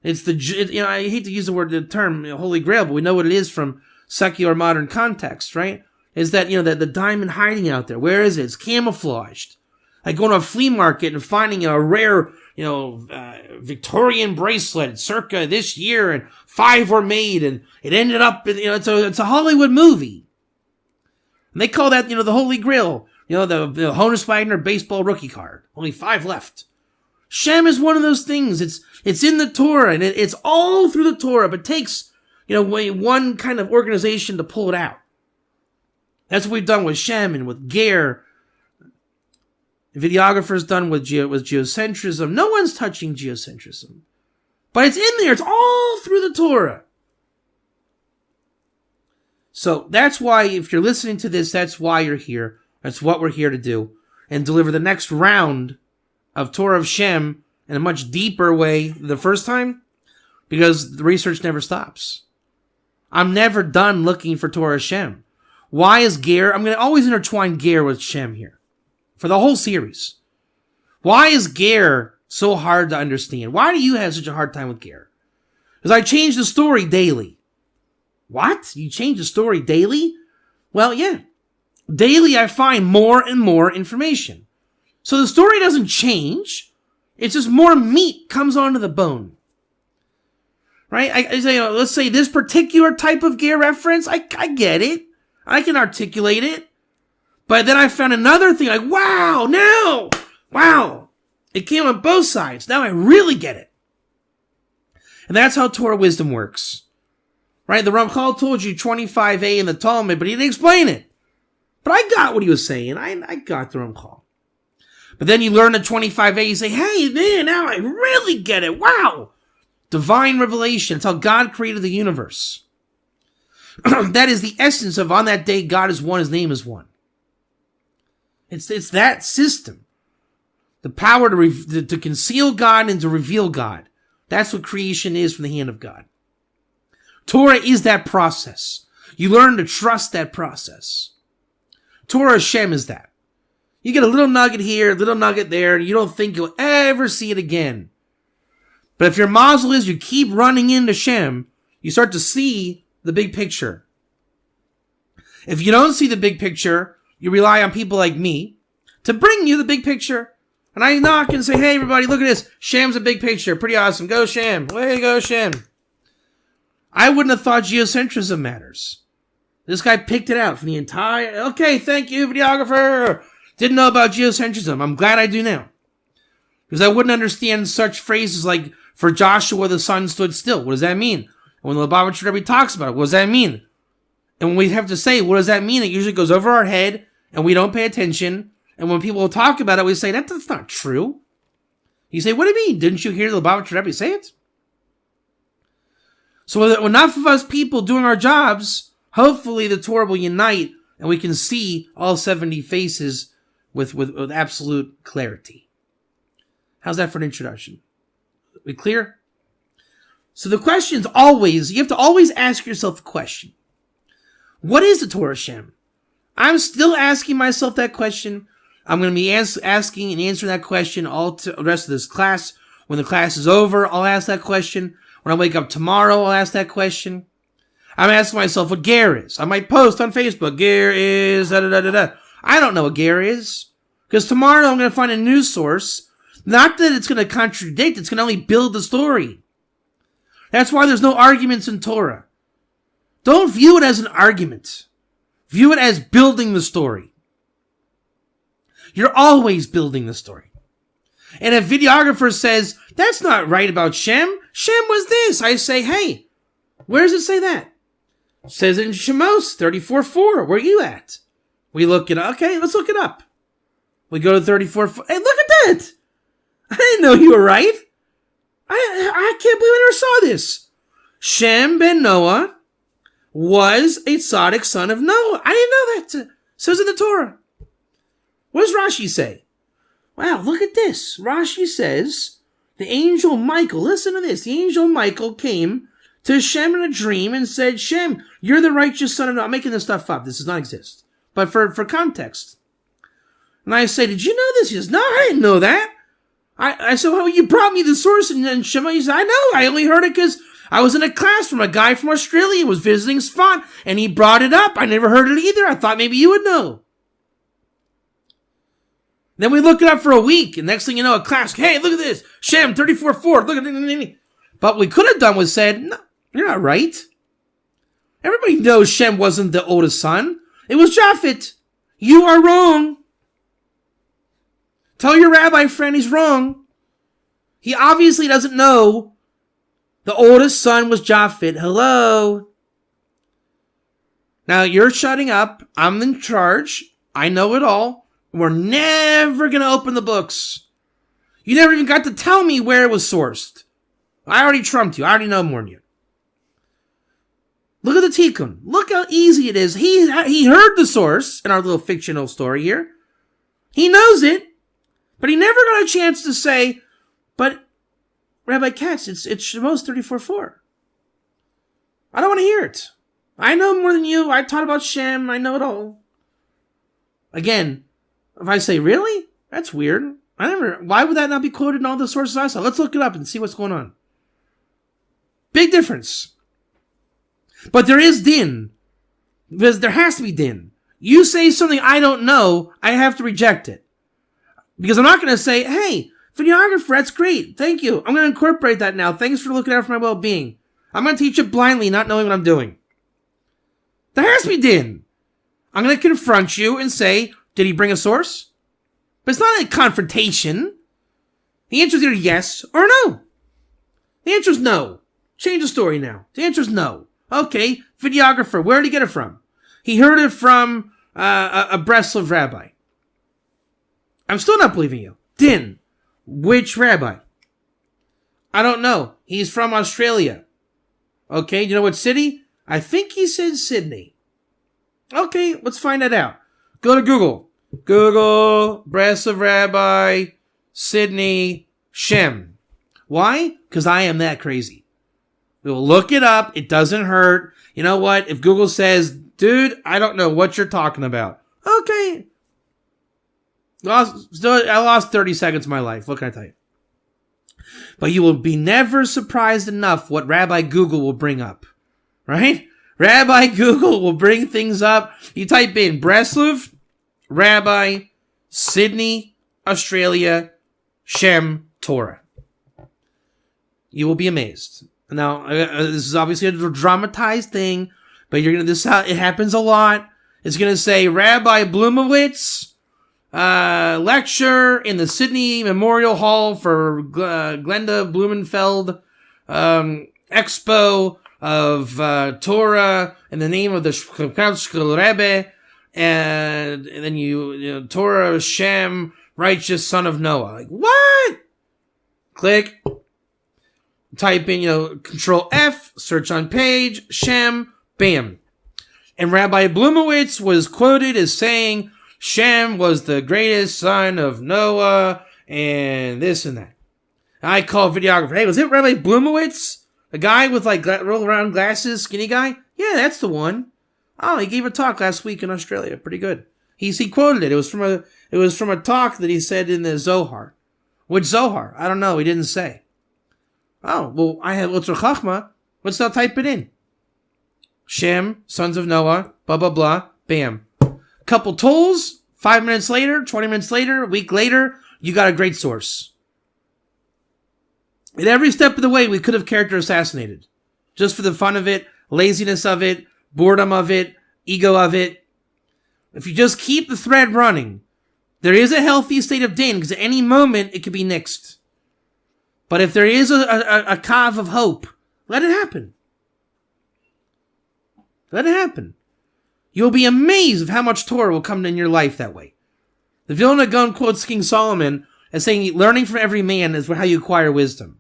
I hate to use the term Holy Grail, but we know what it is from secular modern context, right? Is that, the diamond hiding out there. Where is it? It's camouflaged. Like going to a flea market and finding a rare, Victorian bracelet circa this year, and 5 were made, and it ended up, it's a Hollywood movie. And they call that, the Holy Grail. The Honus Wagner baseball rookie card. Only 5 left. Shem is one of those things. It's in the Torah, and it's all through the Torah, but it takes, one kind of organization to pull it out. That's what we've done with Shem and with Ger. Videographer's done with geocentrism. No one's touching geocentrism. But it's in there. It's all through the Torah. So that's why, if you're listening to this, that's why you're here. That's what we're here to do. And deliver the next round of Torah of Shem in a much deeper way than the first time. Because the research never stops. I'm never done looking for Torah of Shem. Why is Ger? I'm going to always intertwine Ger with Shem here. For the whole series. Why is Ger so hard to understand? Why do you have such a hard time with Ger? Because I change the story daily. What? You change the story daily? Well, yeah. Daily I find more and more information. So the story doesn't change. It's just more meat comes onto the bone. Right? I say, let's say this particular type of Ger reference, I get it. I can articulate it. But then I found another thing like, wow. It came on both sides. Now I really get it. And that's how Torah wisdom works. Right? The Ramchal told you 25a in the Talmud, but he didn't explain it. But I got what he was saying. I got the Ramchal. But then you learn the 25a, you say, hey, man, now I really get it. Wow. Divine revelation. It's how God created the universe. That is the essence of on that day, God is one, his name is one. It's that system. The power to conceal God and to reveal God. That's what creation is from the hand of God. Torah is that process. You learn to trust that process. Torah of Shem is that. You get a little nugget here, a little nugget there, and you don't think you'll ever see it again. But if your mazel is you keep running into Shem, you start to see the big picture. If you don't see the big picture, you rely on people like me to bring you the big picture. And I knock and say, hey, everybody, look at this. Shem's a big picture. Pretty awesome. Go, Shem. Way to go, Shem. I wouldn't have thought geocentrism matters. This guy picked it out from the entire... Okay, thank you, videographer. Didn't know about geocentrism. I'm glad I do now. Because I wouldn't understand such phrases like, for Joshua, the sun stood still. What does that mean? When the Lubavitcher Rebbe talks about it, what does that mean? And when we have to say, what does that mean? It usually goes over our head, and we don't pay attention. And when people talk about it, we say, that's not true. You say, what do you mean? Didn't you hear the Lubavitcher Rebbe say it? So with enough of us people doing our jobs, hopefully the Torah will unite, and we can see all 70 faces with absolute clarity. How's that for an introduction? We clear? So the question's always, you have to always ask yourself a question. What is the Torah of Shem? I'm still asking myself that question. I'm going to be asking and answering that question all the rest of this class. When the class is over, I'll ask that question. When I wake up tomorrow, I'll ask that question. I'm asking myself what ger is. I might post on Facebook, ger is da-da-da-da-da. I don't know what ger is. Because tomorrow I'm going to find a news source. Not that it's going to contradict, it's going to only build the story. That's why there's no arguments in Torah. Don't view it as an argument. View it as building the story. You're always building the story. And if videographer says, that's not right about Shem. Shem was this. I say, hey, where does it say that? It says it in Shemos 34:4. Where are you at? We look it up. Okay, let's look it up. We go to 34:4. Hey, look at that. I didn't know you were right. I can't believe I never saw this. Shem ben Noah was a tzaddik son of Noah. I didn't know that. It says in the Torah. What does Rashi say? Wow, look at this. Rashi says, the angel Michael, listen to this. The angel Michael came to Shem in a dream and said, Shem, you're the righteous son of Noah. I'm making this stuff up. This does not exist. But for context. And I say, did you know this? He says, no, I didn't know that. I said, well, you brought me the source. And Shem, he said, I know. I only heard it because I was in a class from a guy from Australia who was visiting Sfat, and he brought it up. I never heard it either. I thought maybe you would know. Then we look it up for a week, and next thing you know, a class, hey, look at this. Shem, 34:4. Look at it. But what we could have done was said, no, you're not right. Everybody knows Shem wasn't the oldest son. It was Japhet. You are wrong. Tell your rabbi friend he's wrong. He obviously doesn't know the oldest son was Japhet. Hello. Now you're shutting up. I'm in charge. I know it all. We're never going to open the books. You never even got to tell me where it was sourced. I already trumped you. I already know more than you. Look at the tikkun. Look how easy it is. He heard the source in our little fictional story here. He knows it. But he never got a chance to say, but Rabbi Katz, it's Shemos 34:4. I don't want to hear it. I know more than you. I taught about Shem. I know it all. Again, if I say, really? That's weird. Why would that not be quoted in all the sources I saw? Let's look it up and see what's going on. Big difference. But there is din. Because there has to be din. You say something I don't know, I have to reject it. Because I'm not going to say, hey, videographer, that's great. Thank you. I'm going to incorporate that now. Thanks for looking out for my well-being. I'm going to teach it blindly, not knowing what I'm doing. There has to be din. I'm going to confront you and say, did he bring a source? But it's not a confrontation. The answer is either yes or no. The answer is no. Change the story now. The answer is no. Okay, videographer, where did he get it from? He heard it from a Breslov rabbi. I'm still not believing you. Din. Which rabbi? I don't know. He's from Australia. Okay, you know what city? I think he said Sydney. Okay, let's find that out. Go to Google. Google, Breslov rabbi, Sydney, Shem. Why? Because I am that crazy. We'll look it up. It doesn't hurt. You know what? If Google says, dude, I don't know what you're talking about. Okay. I lost 30 seconds of my life. What can I tell you? But you will be never surprised enough what Rabbi Google will bring up. Right? Rabbi Google will bring things up. You type in Breslov, Rabbi, Sydney, Australia, Shem, Torah. You will be amazed. Now, this is obviously a dramatized thing, but this it happens a lot. It's going to say Rabbi Blumowitz, lecture in the Sydney Memorial Hall for Glenda Blumenfeld, expo of Torah in the name of the Rebbe, and then you Torah of Shem, righteous son of Noah. Like, what? Click. Type in, Control F, search on page, Shem, bam. And Rabbi Blumowitz was quoted as saying Shem was the greatest son of Noah, and this and that. I call videographer, hey, was it Rabbi Blumowitz? The guy with roll around glasses, skinny guy? Yeah, that's the one. Oh, he gave a talk last week in Australia. Pretty good. He quoted it. It was from a talk that he said in the Zohar. Which Zohar? I don't know. He didn't say. Oh, well, I have Ultra Chachma. Let's now type it in. Shem, sons of Noah, blah, blah, blah, bam. Couple tools, 5 minutes later, 20 minutes later, a week later, you got a great source. At every step of the way, we could have character assassinated. Just for the fun of it, laziness of it, boredom of it, ego of it. If you just keep the thread running, there is a healthy state of din, because at any moment, it could be nixed. But if there is a kav of hope, let it happen. Let it happen. You'll be amazed of how much Torah will come in your life that way. The Vilna Gaon quotes King Solomon as saying, learning from every man is how you acquire wisdom.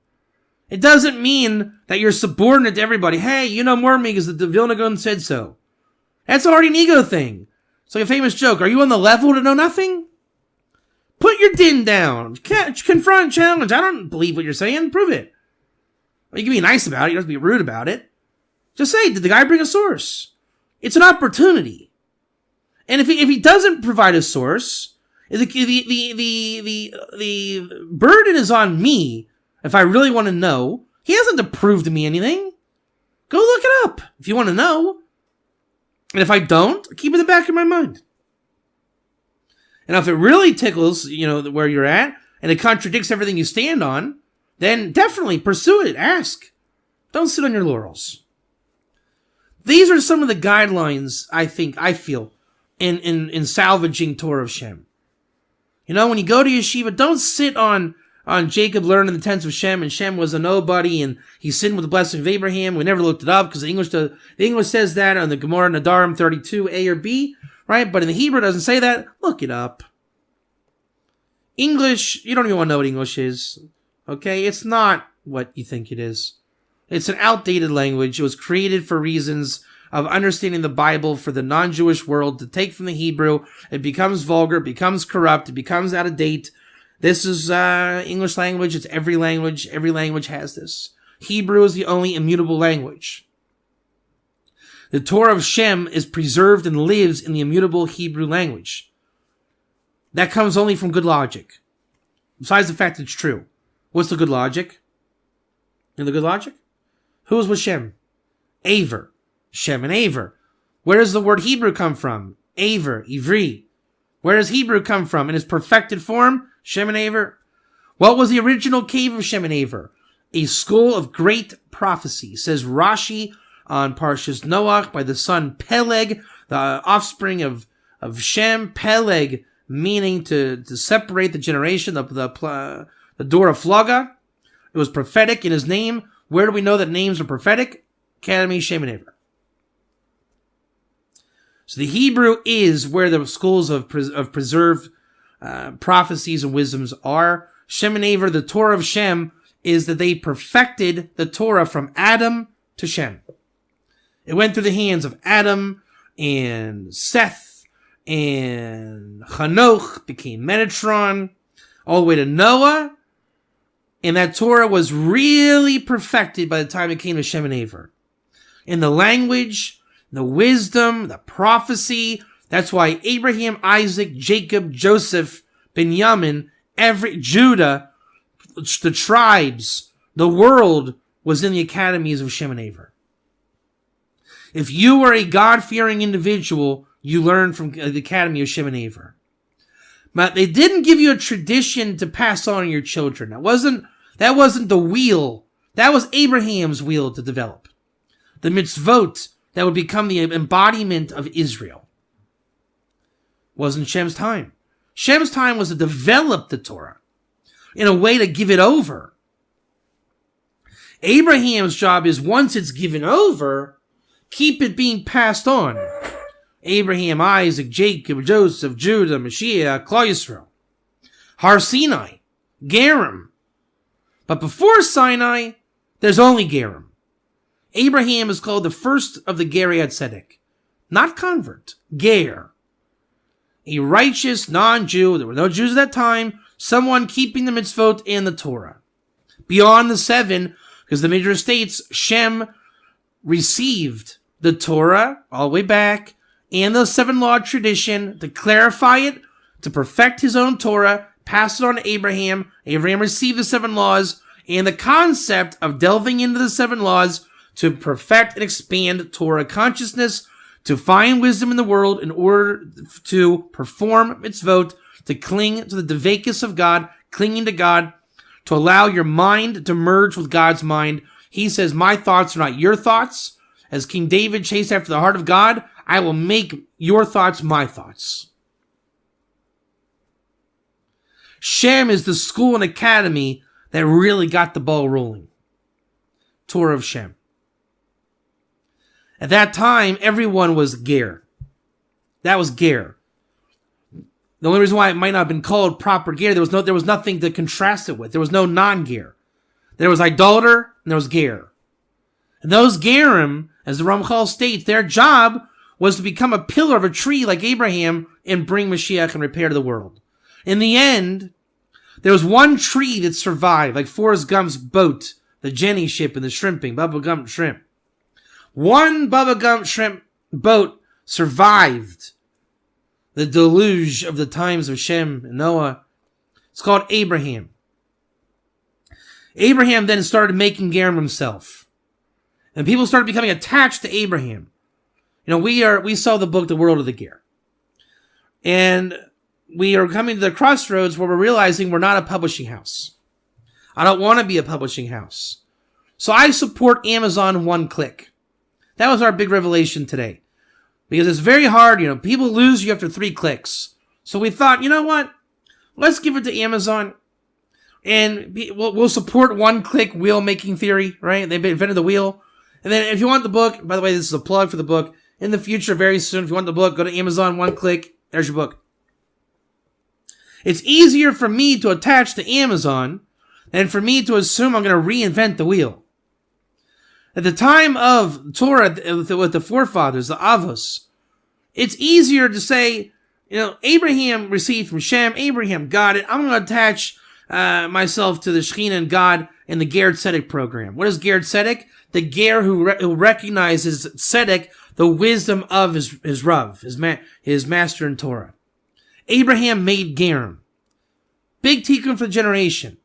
It doesn't mean that you're subordinate to everybody. Hey, you know more than me because the Vilna Gaon said so. That's already an ego thing. It's like a famous joke. Are you on the level to know nothing? Put your din down. Confront, challenge. I don't believe what you're saying. Prove it. Well, you can be nice about it. You don't have to be rude about it. Just say, did the guy bring a source? It's an opportunity. And if he doesn't provide a source, the burden is on me. If I really want to know, he hasn't to prove to me anything. Go look it up if you want to know. And if I don't, keep it in the back of my mind. And if it really tickles, where you're at, and it contradicts everything you stand on, then definitely pursue it. Ask. Don't sit on your laurels. These are some of the guidelines I feel in salvaging Torah of Shem. When you go to yeshiva, don't sit on Jacob learning the tents of Shem, and Shem was a nobody, and he sinned with the blessing of Abraham. We never looked it up because the English says that on the Gemara Nadarim 32, A or B. Right? But in the Hebrew, it doesn't say that. Look it up. English, you don't even want to know what English is. Okay? It's not what you think it is. It's an outdated language. It was created for reasons of understanding the Bible for the non-Jewish world to take from the Hebrew. It becomes vulgar, it becomes corrupt, it becomes out of date. This is English language. It's every language. Every language has this. Hebrew is the only immutable language. The Torah of Shem is preserved and lives in the immutable Hebrew language. That comes only from good logic. Besides the fact it's true. What's the good logic? In the good logic? Who is with Shem? Aver. Shem and Aver. Where does the word Hebrew come from? Aver, Ivri. Where does Hebrew come from? In its perfected form? Shem and Aver. What was the original cave of Shem and Aver? A school of great prophecy, says Rashi on Parshas Noach, by the son Peleg, the offspring of Shem. Peleg, meaning to separate the generation, the door of Flaga. It was prophetic in his name. Where do we know that names are prophetic? Academy, Shem and Aver. So the Hebrew is where the schools of preserved prophecies and wisdoms are. Shem and Aver, the Torah of Shem, is that they perfected the Torah from Adam to Shem. It went through the hands of Adam and Seth, and Hanoch became Metatron. all the way to Noah. And that Torah was really perfected by the time it came to Shem and Aver. In the language, the wisdom, the prophecy. That's why Abraham, Isaac, Jacob, Joseph, Benjamin, Judah, the tribes, the world was in the academies of Shem and Aver. If you were a God-fearing individual, you learned from the academy of Shem and Aver. But they didn't give you a tradition to pass on to your children. That wasn't the wheel. That was Abraham's wheel to develop. The mitzvot that would become the embodiment of Israel. Wasn't Shem's time. Shem's time was to develop the Torah in a way to give it over. Abraham's job is, once it's given over, keep it being passed on. Abraham, Isaac, Jacob, Joseph, Judah, Mashiach, Klal Yisrael. Har Sinai, Gerim. But before Sinai, there's only Gerim. Abraham is called the first of the Gerei Tzedek. Not convert, Ger. A righteous non-Jew, there were no Jews at that time, someone keeping the mitzvot and the Torah. Beyond the 7, because the Midrash states, Shem received the Torah all the way back, and the 7-law tradition to clarify it, to perfect his own Torah, pass it on to Abraham. Abraham received the 7 laws, and the concept of delving into the 7 laws to perfect and expand Torah consciousness, to find wisdom in the world in order to perform mitzvot, to cling to the dveikus of God, clinging to God, to allow your mind to merge with God's mind. He says, my thoughts are not your thoughts. As King David chased after the heart of God, I will make your thoughts my thoughts. Shem is the school and academy that really got the ball rolling. Torah of Shem. At that time, everyone was Ger. That was Ger. The only reason why it might not have been called proper Ger, there was nothing to contrast it with. There was no non-Ger. There was idolater and there was Ger. And those Gerim, as the Ramchal states, their job was to become a pillar of a tree like Abraham and bring Mashiach and repair to the world. In the end, there was one tree that survived, like Forrest Gump's boat, the Jenny ship and the shrimping, Bubba Gump shrimp. One Bubba Gump shrimp boat survived the deluge of the times of Shem and Noah. It's called Abraham. Abraham then started making Gerim himself. And people started becoming attached to Abraham. You know, we saw the book, The World of the Ger. And we are coming to the crossroads where we're realizing we're not a publishing house. I don't want to be a publishing house. So I support Amazon one click. That was our big revelation today. Because it's very hard, you know, people lose you after 3 clicks. So we thought, you know what? Let's give it to Amazon. And we'll support one-click wheel-making theory, right? They've invented the wheel. And then if you want the book, by the way, this is a plug for the book. In the future, very soon, if you want the book, go to Amazon, one click. There's your book. It's easier for me to attach to Amazon than for me to assume I'm going to reinvent the wheel. At the time of Torah with the forefathers, the Avos, it's easier to say, you know, Abraham received from Shem, Abraham got it. I'm going to attach myself to the Shekhinah and God in the Ger Tzedek program. What is Ger Tzedek? The Ger who recognizes Tzedek, the wisdom of his Rav, his master in Torah. Abraham made Gerim. Big tikkun for the generation.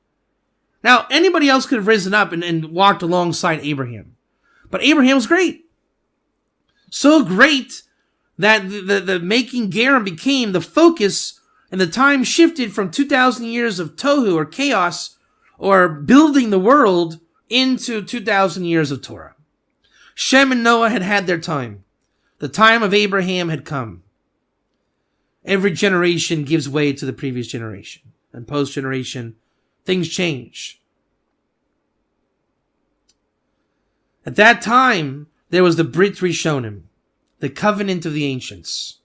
Now, anybody else could have risen up and walked alongside Abraham. But Abraham was great. So great that the making Gerim became the focus, and the time shifted from 2,000 years of tohu or chaos or building the world into 2,000 years of Torah. Shem and Noah had their time. The time of Abraham had come. Every generation gives way to the previous generation. And post-generation, things change. At that time, there was the Brit Rishonim, the covenant of the ancients.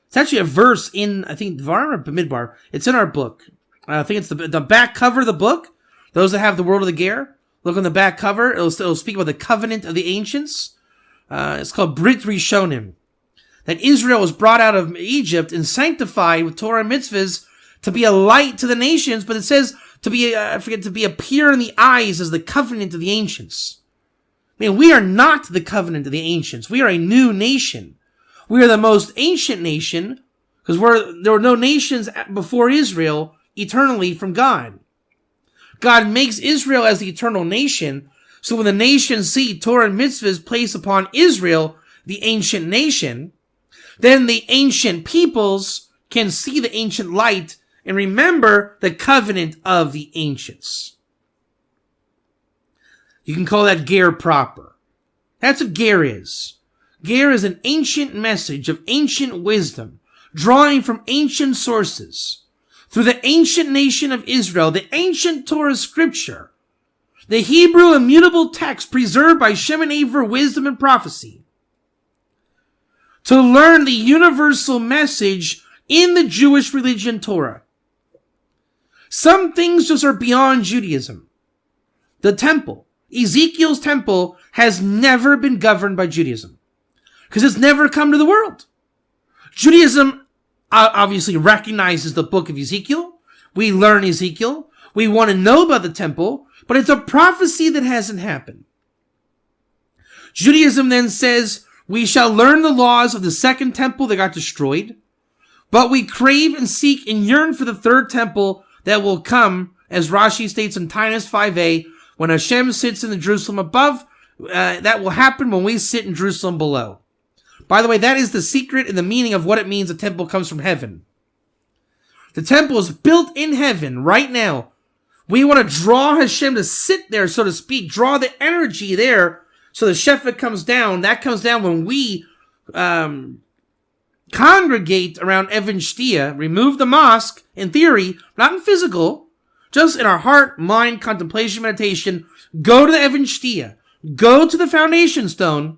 It's actually a verse in, I think, Dvarim or Bamidbar. It's in our book. I think it's the back cover of the book. Those that have the World of the Ger, look on the back cover. It'll speak about the covenant of the ancients. It's called Brit Rishonim. That Israel was brought out of Egypt and sanctified with Torah and mitzvahs to be a light to the nations, but it says to be, to be a pure in the eyes as the covenant of the ancients. Man, we are not the covenant of the ancients. We are a new nation. We are the most ancient nation because there were no nations before Israel eternally from God. God makes Israel as the eternal nation, so when the nations see Torah and mitzvahs placed upon Israel, the ancient nation, then the ancient peoples can see the ancient light and remember the covenant of the ancients. You can call that Ger proper. That's what Ger is. Ger is an ancient message of ancient wisdom, drawing from ancient sources. Through the ancient nation of Israel, the ancient Torah scripture, the Hebrew immutable text preserved by Shem and Aver wisdom and prophecy, to learn the universal message in the Jewish religion Torah. Some things just are beyond Judaism. The temple, Ezekiel's temple, has never been governed by Judaism because it's never come to the world. Judaism obviously recognizes the book of Ezekiel. We learn Ezekiel. We want to know about the temple, but it's a prophecy that hasn't happened. Judaism then says, we shall learn the laws of the second temple that got destroyed, but we crave and seek and yearn for the third temple that will come, as Rashi states in Titus 5a, when Hashem sits in the Jerusalem above, that will happen when we sit in Jerusalem below. By the way, that is the secret and the meaning of what it means the temple comes from heaven. The temple is built in heaven right now. We want to draw Hashem to sit there, so to speak, draw the energy there, so the Shephet comes down. That comes down when we congregate around Even Shtia, remove the mosque, in theory, not in physical, just in our heart, mind, contemplation, meditation, go to the Even Shtia, go to the foundation stone,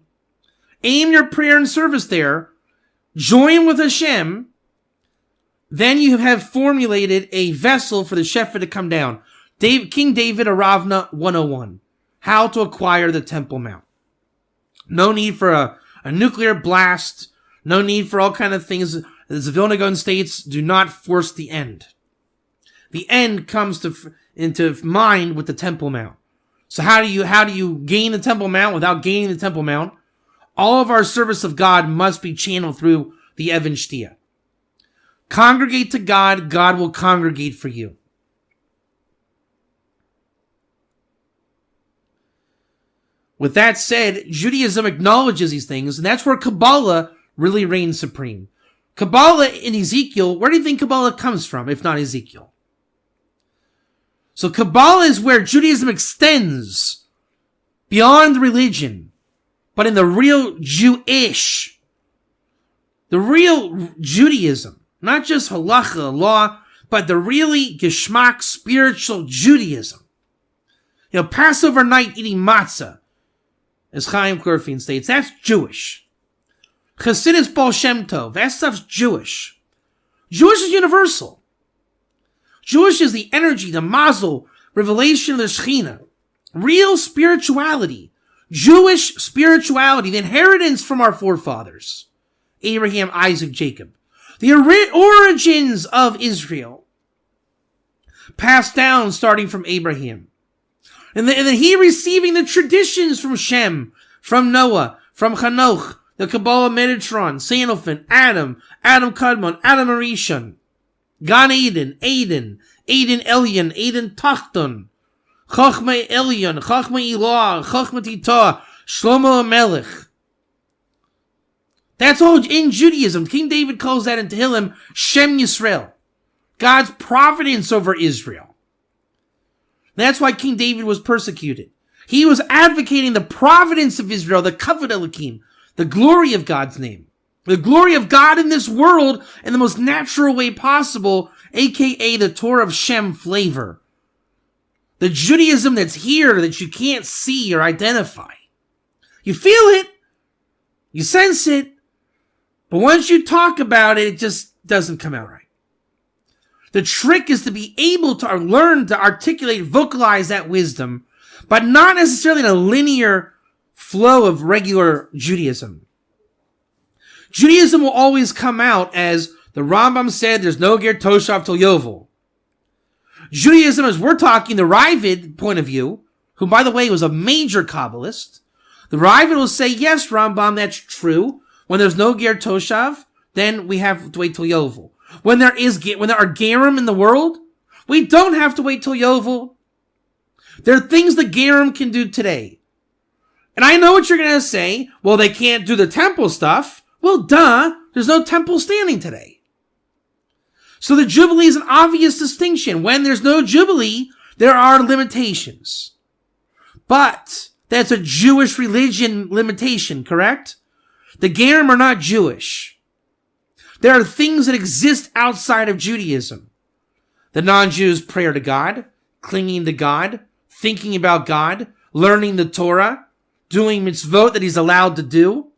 aim your prayer and service there, join with Hashem, then you have formulated a vessel for the Shephet to come down. King David Aravna 101. How to acquire the Temple Mount. No need for a nuclear blast. No need for all kind of things. The Vilna states, do not force the end. The end comes into mind with the Temple Mount. So how do you gain the Temple Mount without gaining the Temple Mount? All of our service of God must be channeled through the Even Shtia. Congregate to God, God will congregate for you. With that said, Judaism acknowledges these things, and that's where Cabala really reigns supreme. Cabala in Ezekiel, where do you think Cabala comes from, if not Ezekiel? So Cabala is where Judaism extends beyond religion, but in the real Jewish, the real Judaism, not just halacha, law, but the really geschmack, spiritual Judaism. Passover night eating matzah, as Chaim Korfin states, that's Jewish. Chassidus Baal Shem Tov, that stuff's Jewish. Jewish is universal. Jewish is the energy, the mazel, revelation of the Shekhinah. Real spirituality. Jewish spirituality, the inheritance from our forefathers. Abraham, Isaac, Jacob. The origins of Israel. Passed down starting from Abraham. And then he receiving the traditions from Shem, from Noah, from Hanoch, the Cabala Metatron, Sanophin, Adam Kadmon, Adam Arishon, Gan Eden, Eden Elyon, Eden Tachton, Chachma Elyon, Chachma Ilah, Chachma Titah, Shlomo HaMelech. That's all in Judaism. King David calls that in Tehillim, Shem Yisrael. God's providence over Israel. That's why King David was persecuted. He was advocating the providence of Israel, the Kavod Elokim, the glory of God's name, the glory of God in this world in the most natural way possible, aka the Torah of Shem flavor. The Judaism that's here that you can't see or identify. You feel it, you sense it, but once you talk about it, it just doesn't come out right. The trick is to be able to learn to articulate, vocalize that wisdom, but not necessarily in a linear flow of regular Judaism. Judaism will always come out as The Rambam said there's no ger toshav till yovel. Judaism, as we're talking, the Ravid point of view, who, by the way, was a major Kabbalist, the Ravid will say, yes, Rambam, that's true. When there's no ger toshav, then we have to wait till yovel. When there are gerim in the world, we don't have to wait till yovel. There are things the gerim can do today. And I know what you're going to say. Well, they can't do the temple stuff. Well, duh. There's no temple standing today. So the Jubilee is an obvious distinction. When there's no Jubilee, there are limitations. But that's a Jewish religion limitation, correct? The gerim are not Jewish. There are things that exist outside of Judaism. The non-Jews' prayer to God, clinging to God, thinking about God, learning the Torah, doing mitzvot that he's allowed to do.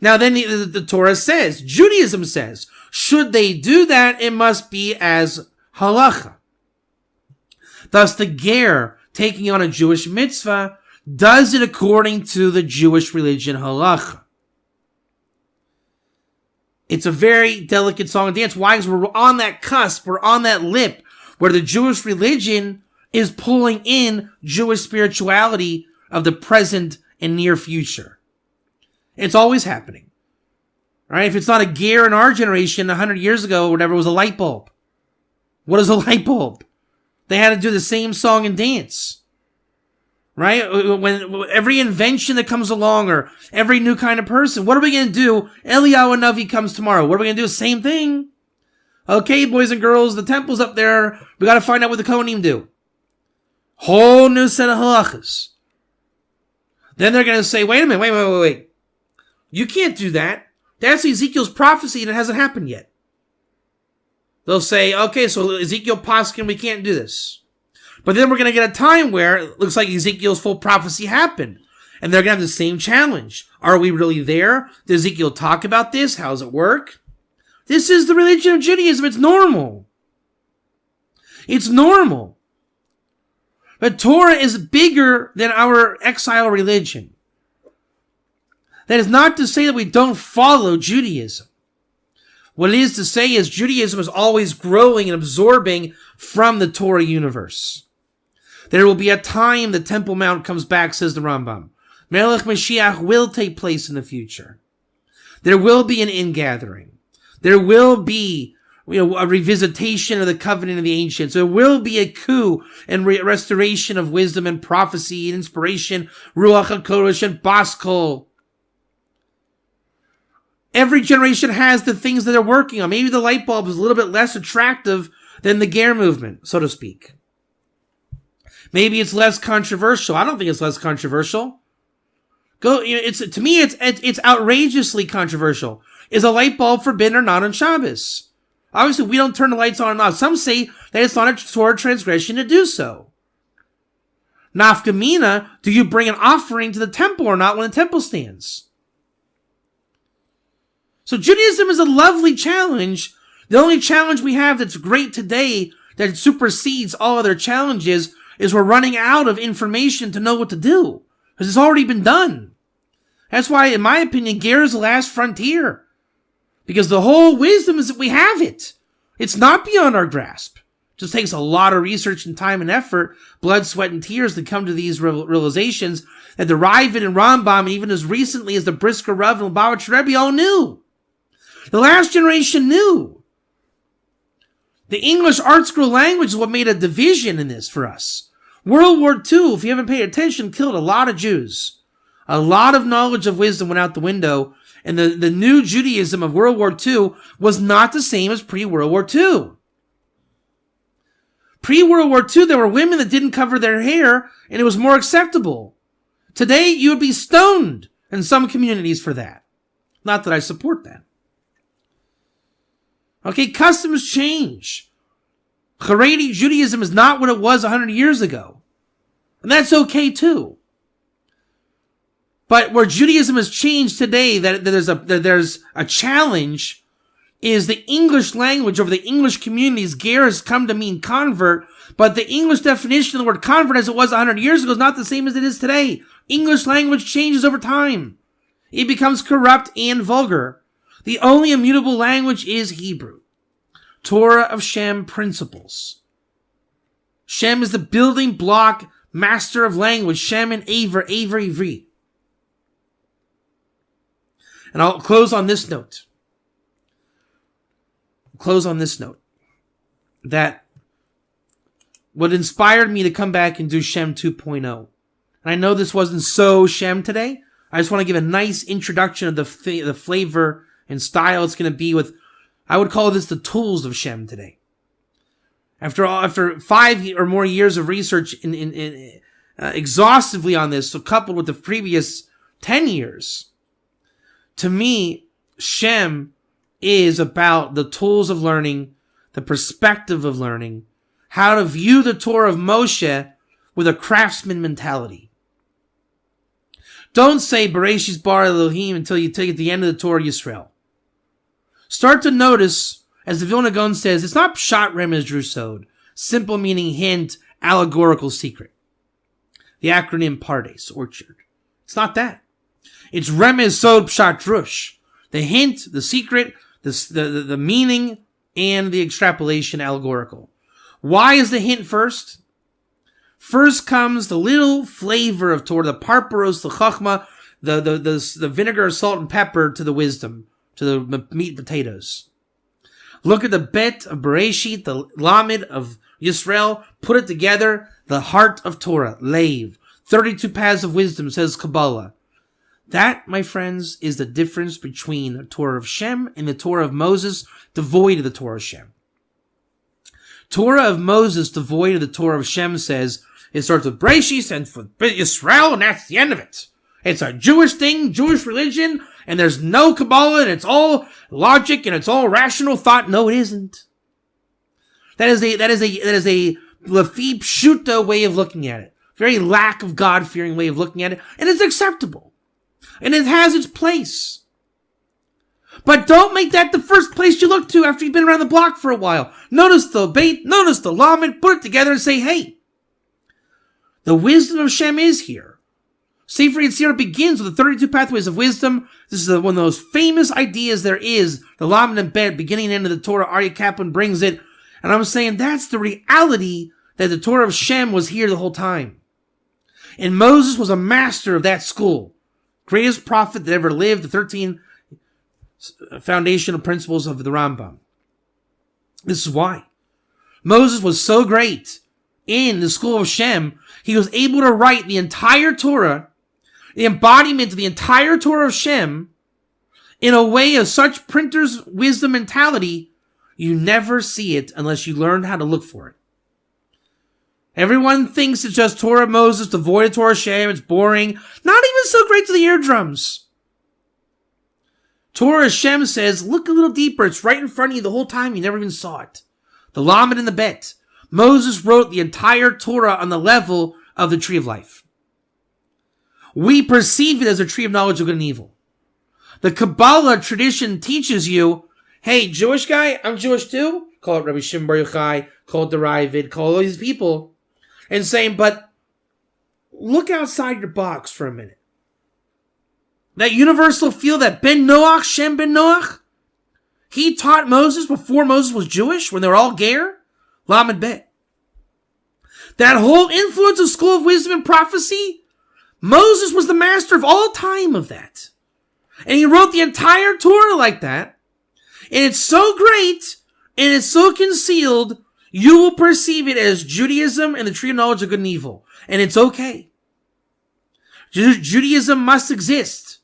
Now then the Torah says, Judaism says, should they do that, it must be as halacha. Thus the ger, taking on a Jewish mitzvah, does it according to the Jewish religion halacha. It's a very delicate song and dance. Why? Because we're on that cusp, we're on that lip, where the Jewish religion is pulling in Jewish spirituality of the present and near future. It's always happening. All right? If it's not a ger in our generation, 100 years ago, or whatever, it was a light bulb. What is a light bulb? They had to do the same song and dance. Right? When every invention that comes along, or every new kind of person, what are we going to do? Eliyahu Navi comes tomorrow. What are we going to do? Same thing. Okay, boys and girls, the temple's up there. We got to find out what the Kohanim do. Whole new set of halachas. Then they're going to say, wait a minute, wait. You can't do that. That's Ezekiel's prophecy and it hasn't happened yet. They'll say, okay, so Ezekiel poskin, we can't do this. But then we're going to get a time where it looks like Ezekiel's full prophecy happened. And they're going to have the same challenge. Are we really there? Did Ezekiel talk about this? How does it work? This is the religion of Judaism. It's normal. It's normal. But Torah is bigger than our exile religion. That is not to say that we don't follow Judaism. What it is to say is Judaism is always growing and absorbing from the Torah universe. There will be a time the Temple Mount comes back, says the Rambam. Melech Mashiach will take place in the future. There will be an ingathering. There will be a revisitation of the covenant of the ancients. There will be a coup and restoration of wisdom and prophecy and inspiration, Ruach HaKodesh and Bas Kol. Every generation has the things that they're working on. Maybe the light bulb is a little bit less attractive than the ger movement, so to speak. Maybe it's less controversial. I don't think it's less controversial. To me, it's outrageously controversial. Is a light bulb forbidden or not on Shabbos? Obviously, we don't turn the lights on and off. Some say that it's not a Torah transgression to do so. Nafka mina, do you bring an offering to the temple or not when the temple stands? So Judaism is a lovely challenge. The only challenge we have that's great today that supersedes all other challenges is we're running out of information to know what to do. Because it's already been done. That's why, in my opinion, ger is the last frontier. Because the whole wisdom is that we have it. It's not beyond our grasp. It just takes a lot of research and time and effort, blood, sweat, and tears to come to these realizations that the Ravid and Rambam, and even as recently as the Brisker Rav and Lubavitch Rebbe all knew. The last generation knew. The English art school language is what made a division in this for us. World War II, if you haven't paid attention, killed a lot of Jews. A lot of knowledge of wisdom went out the window, and the new Judaism of World War II was not the same as pre-World War II. Pre-World War II, there were women that didn't cover their hair, and it was more acceptable. Today, you would be stoned in some communities for that. Not that I support that. Okay, customs change. Haredi Judaism is not what it was 100 years ago. And that's okay too. But where Judaism has changed today, that there's a challenge, is the English language over the English communities. Ger has come to mean convert, but the English definition of the word convert as it was 100 years ago is not the same as it is today. English language changes over time. It becomes corrupt and vulgar. The only immutable language is Hebrew. Torah of Shem principles. Shem is the building block, master of language. Shem and Aver, Ivri. And I'll close on this note. That what inspired me to come back and do Shem 2.0. And I know this wasn't so Shem today. I just want to give a nice introduction of the flavor and style it's going to be with, I would call this the tools of Shem today. After 5 or more years of research exhaustively on this, so coupled with the previous 10 years, to me, Shem is about the tools of learning, the perspective of learning, how to view the Torah of Moshe with a craftsman mentality. Don't say Bereshis bar Elohim until you take it to the end of the Torah Yisrael. Start to notice, as the Vilna Gaon says, it's not pshat remez drusod, simple meaning hint, allegorical secret. The acronym Pardes, orchard. It's not that. It's remez sod pshat drush. The hint, the secret, the meaning, and the extrapolation allegorical. Why is the hint first? First comes the little flavor of Torah, the parparos, the chachma, the vinegar, salt, and pepper to the wisdom, to the meat potatoes. Look at the bet of Bereshit, the lamed of Yisrael, put it together, the heart of Torah, Leiv. 32 paths of wisdom, says Cabala. That, my friends, is the difference between the Torah of Shem and the Torah of Moses, devoid of the Torah of Shem. Torah of Moses, devoid of the Torah of Shem, says, it starts with Bereshit and for Yisrael, and that's the end of it. It's a Jewish thing, Jewish religion, and there's no Cabala, and it's all logic, and it's all rational thought. No, it isn't. That is a Lafi Pshuta way of looking at it. Very lack of God-fearing way of looking at it, and it's acceptable. And it has its place. But don't make that the first place you look to after you've been around the block for a while. Notice the bait, notice the lamed, put it together and say, hey, the wisdom of Shem is here. Sefer Yetzirah begins with the 32 pathways of wisdom. This is one of those famous ideas there is. The lamed and bet, beginning and end of the Torah. Aryeh Kaplan brings it. And I'm saying that's the reality that the Torah of Shem was here the whole time. And Moses was a master of that school. Greatest prophet that ever lived, the 13 foundational principles of the Rambam. This is why. Moses was so great in the school of Shem, he was able to write the entire Torah, the embodiment of the entire Torah of Shem, in a way of such printer's wisdom mentality, you never see it unless you learn how to look for it. Everyone thinks it's just Torah of Moses, devoid of Torah of Shem, it's boring, not even so great to the eardrums. Torah of Shem says, look a little deeper, it's right in front of you the whole time, you never even saw it. The lamed and the bet. Moses wrote the entire Torah on the level of the tree of life. We perceive it as a tree of knowledge of good and evil. The Cabala tradition teaches you, hey, Jewish guy, I'm Jewish too. Call it Rabbi Shimon Bar Yochai, call it the Ravid, call all these people. And saying, but look outside your box for a minute. That universal feel that Ben Noach, Shem Ben Noach, he taught Moses before Moses was Jewish, when they were all Ger, Lamed Bet. That whole influence of school of wisdom and prophecy, Moses was the master of all time of that. And he wrote the entire Torah like that. And it's so great, and it's so concealed, you will perceive it as Judaism and the tree of knowledge of good and evil. And it's okay. Judaism must exist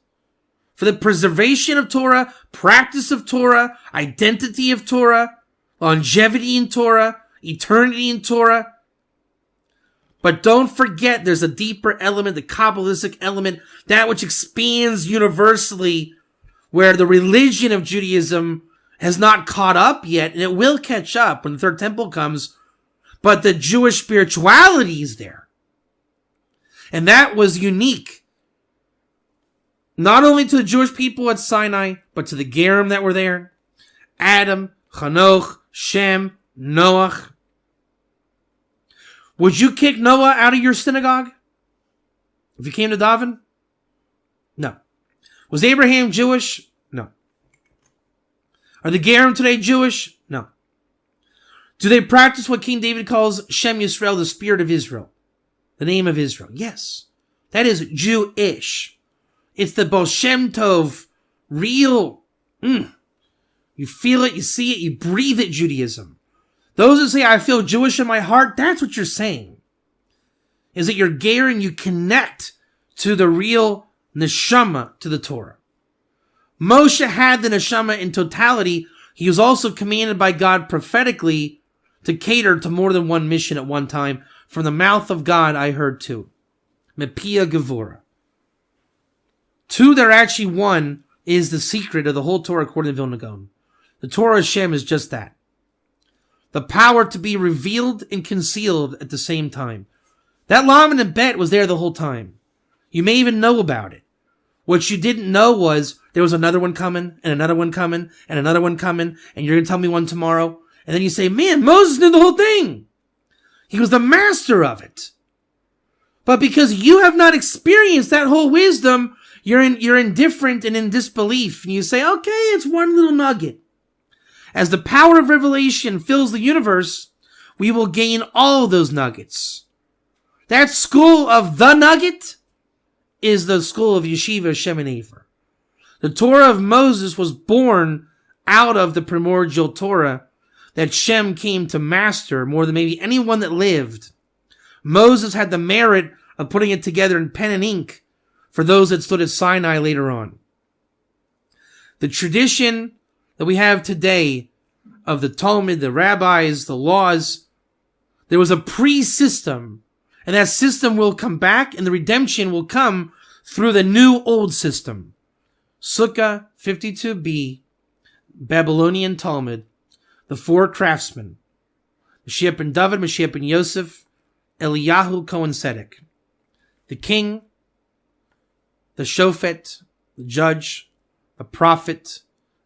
for the preservation of Torah, practice of Torah, identity of Torah, longevity in Torah, eternity in Torah. But don't forget there's a deeper element, the Kabbalistic element, that which expands universally, where the religion of Judaism has not caught up yet, and it will catch up when the third temple comes, but the Jewish spirituality is there. And that was unique, not only to the Jewish people at Sinai, but to the Gerim that were there. Adam, Chanoch, Shem, Noach. Would you kick Noah out of your synagogue if he came to daven? No. Was Abraham Jewish? No. Are the Gerim today Jewish? No. Do they practice what King David calls Shem Yisrael, the spirit of Israel? The name of Israel? Yes. That is Jewish. It's the Baal Shem Tov, real. You feel it, you see it, you breathe it, Judaism. Those who say, I feel Jewish in my heart, that's what you're saying. Is that you're gay and you connect to the real neshama, to the Torah. Moshe had the neshama in totality. He was also commanded by God prophetically to cater to more than one mission at one time. From the mouth of God, I heard two. Mepia Gevura. Two that are actually one is the secret of the whole Torah according to Vilna Gaon. The Torah of Shem is just that. The power to be revealed and concealed at the same time. That Lamed and Bet was there the whole time. You may even know about it. What you didn't know was there was another one coming, and another one coming, and another one coming, and you're going to tell me one tomorrow. And then you say, man, Moses knew the whole thing. He was the master of it. But because you have not experienced that whole wisdom, you're indifferent and in disbelief. And you say, okay, it's one little nugget. As the power of revelation fills the universe, we will gain all those nuggets. That school of the nugget is the school of Yeshiva Shem and Aver. The Torah of Moses was born out of the primordial Torah that Shem came to master more than maybe anyone that lived. Moses had the merit of putting it together in pen and ink for those that stood at Sinai later on. The tradition that we have today of the Talmud, the rabbis, the laws, there was a pre-system, and that system will come back, and the redemption will come through the new old system. Sukkah 52b, Babylonian Talmud, the four craftsmen, Mashiach ben David, Mashiach ben Yosef, Eliyahu Cohen Tzedek, the king, the shofet, the judge, the prophet,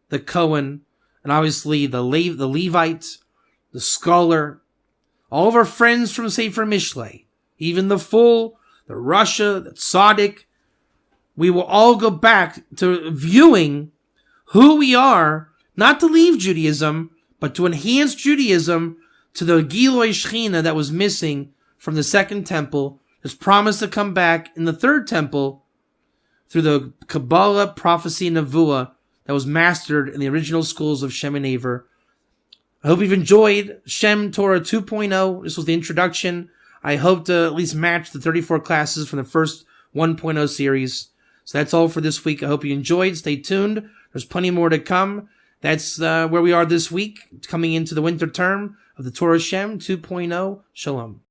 the Cohen, and obviously the Levite, the scholar, all of our friends from Sefer Mishlei, even the Fool, the Rasha, the Tzaddik. We will all go back to viewing who we are, not to leave Judaism, but to enhance Judaism to the Giloi Shechina that was missing from the second temple, is promised to come back in the third temple through the Cabala, prophecy, and Nevuah that was mastered in the original schools of Shem and Aver. I hope you've enjoyed Shem Torah 2.0. This was the introduction. I hope to at least match the 34 classes from the first 1.0 series. So that's all for this week. I hope you enjoyed. Stay tuned. There's plenty more to come. That's where we are this week, coming into the winter term of the Torah of Shem 2.0. Shalom.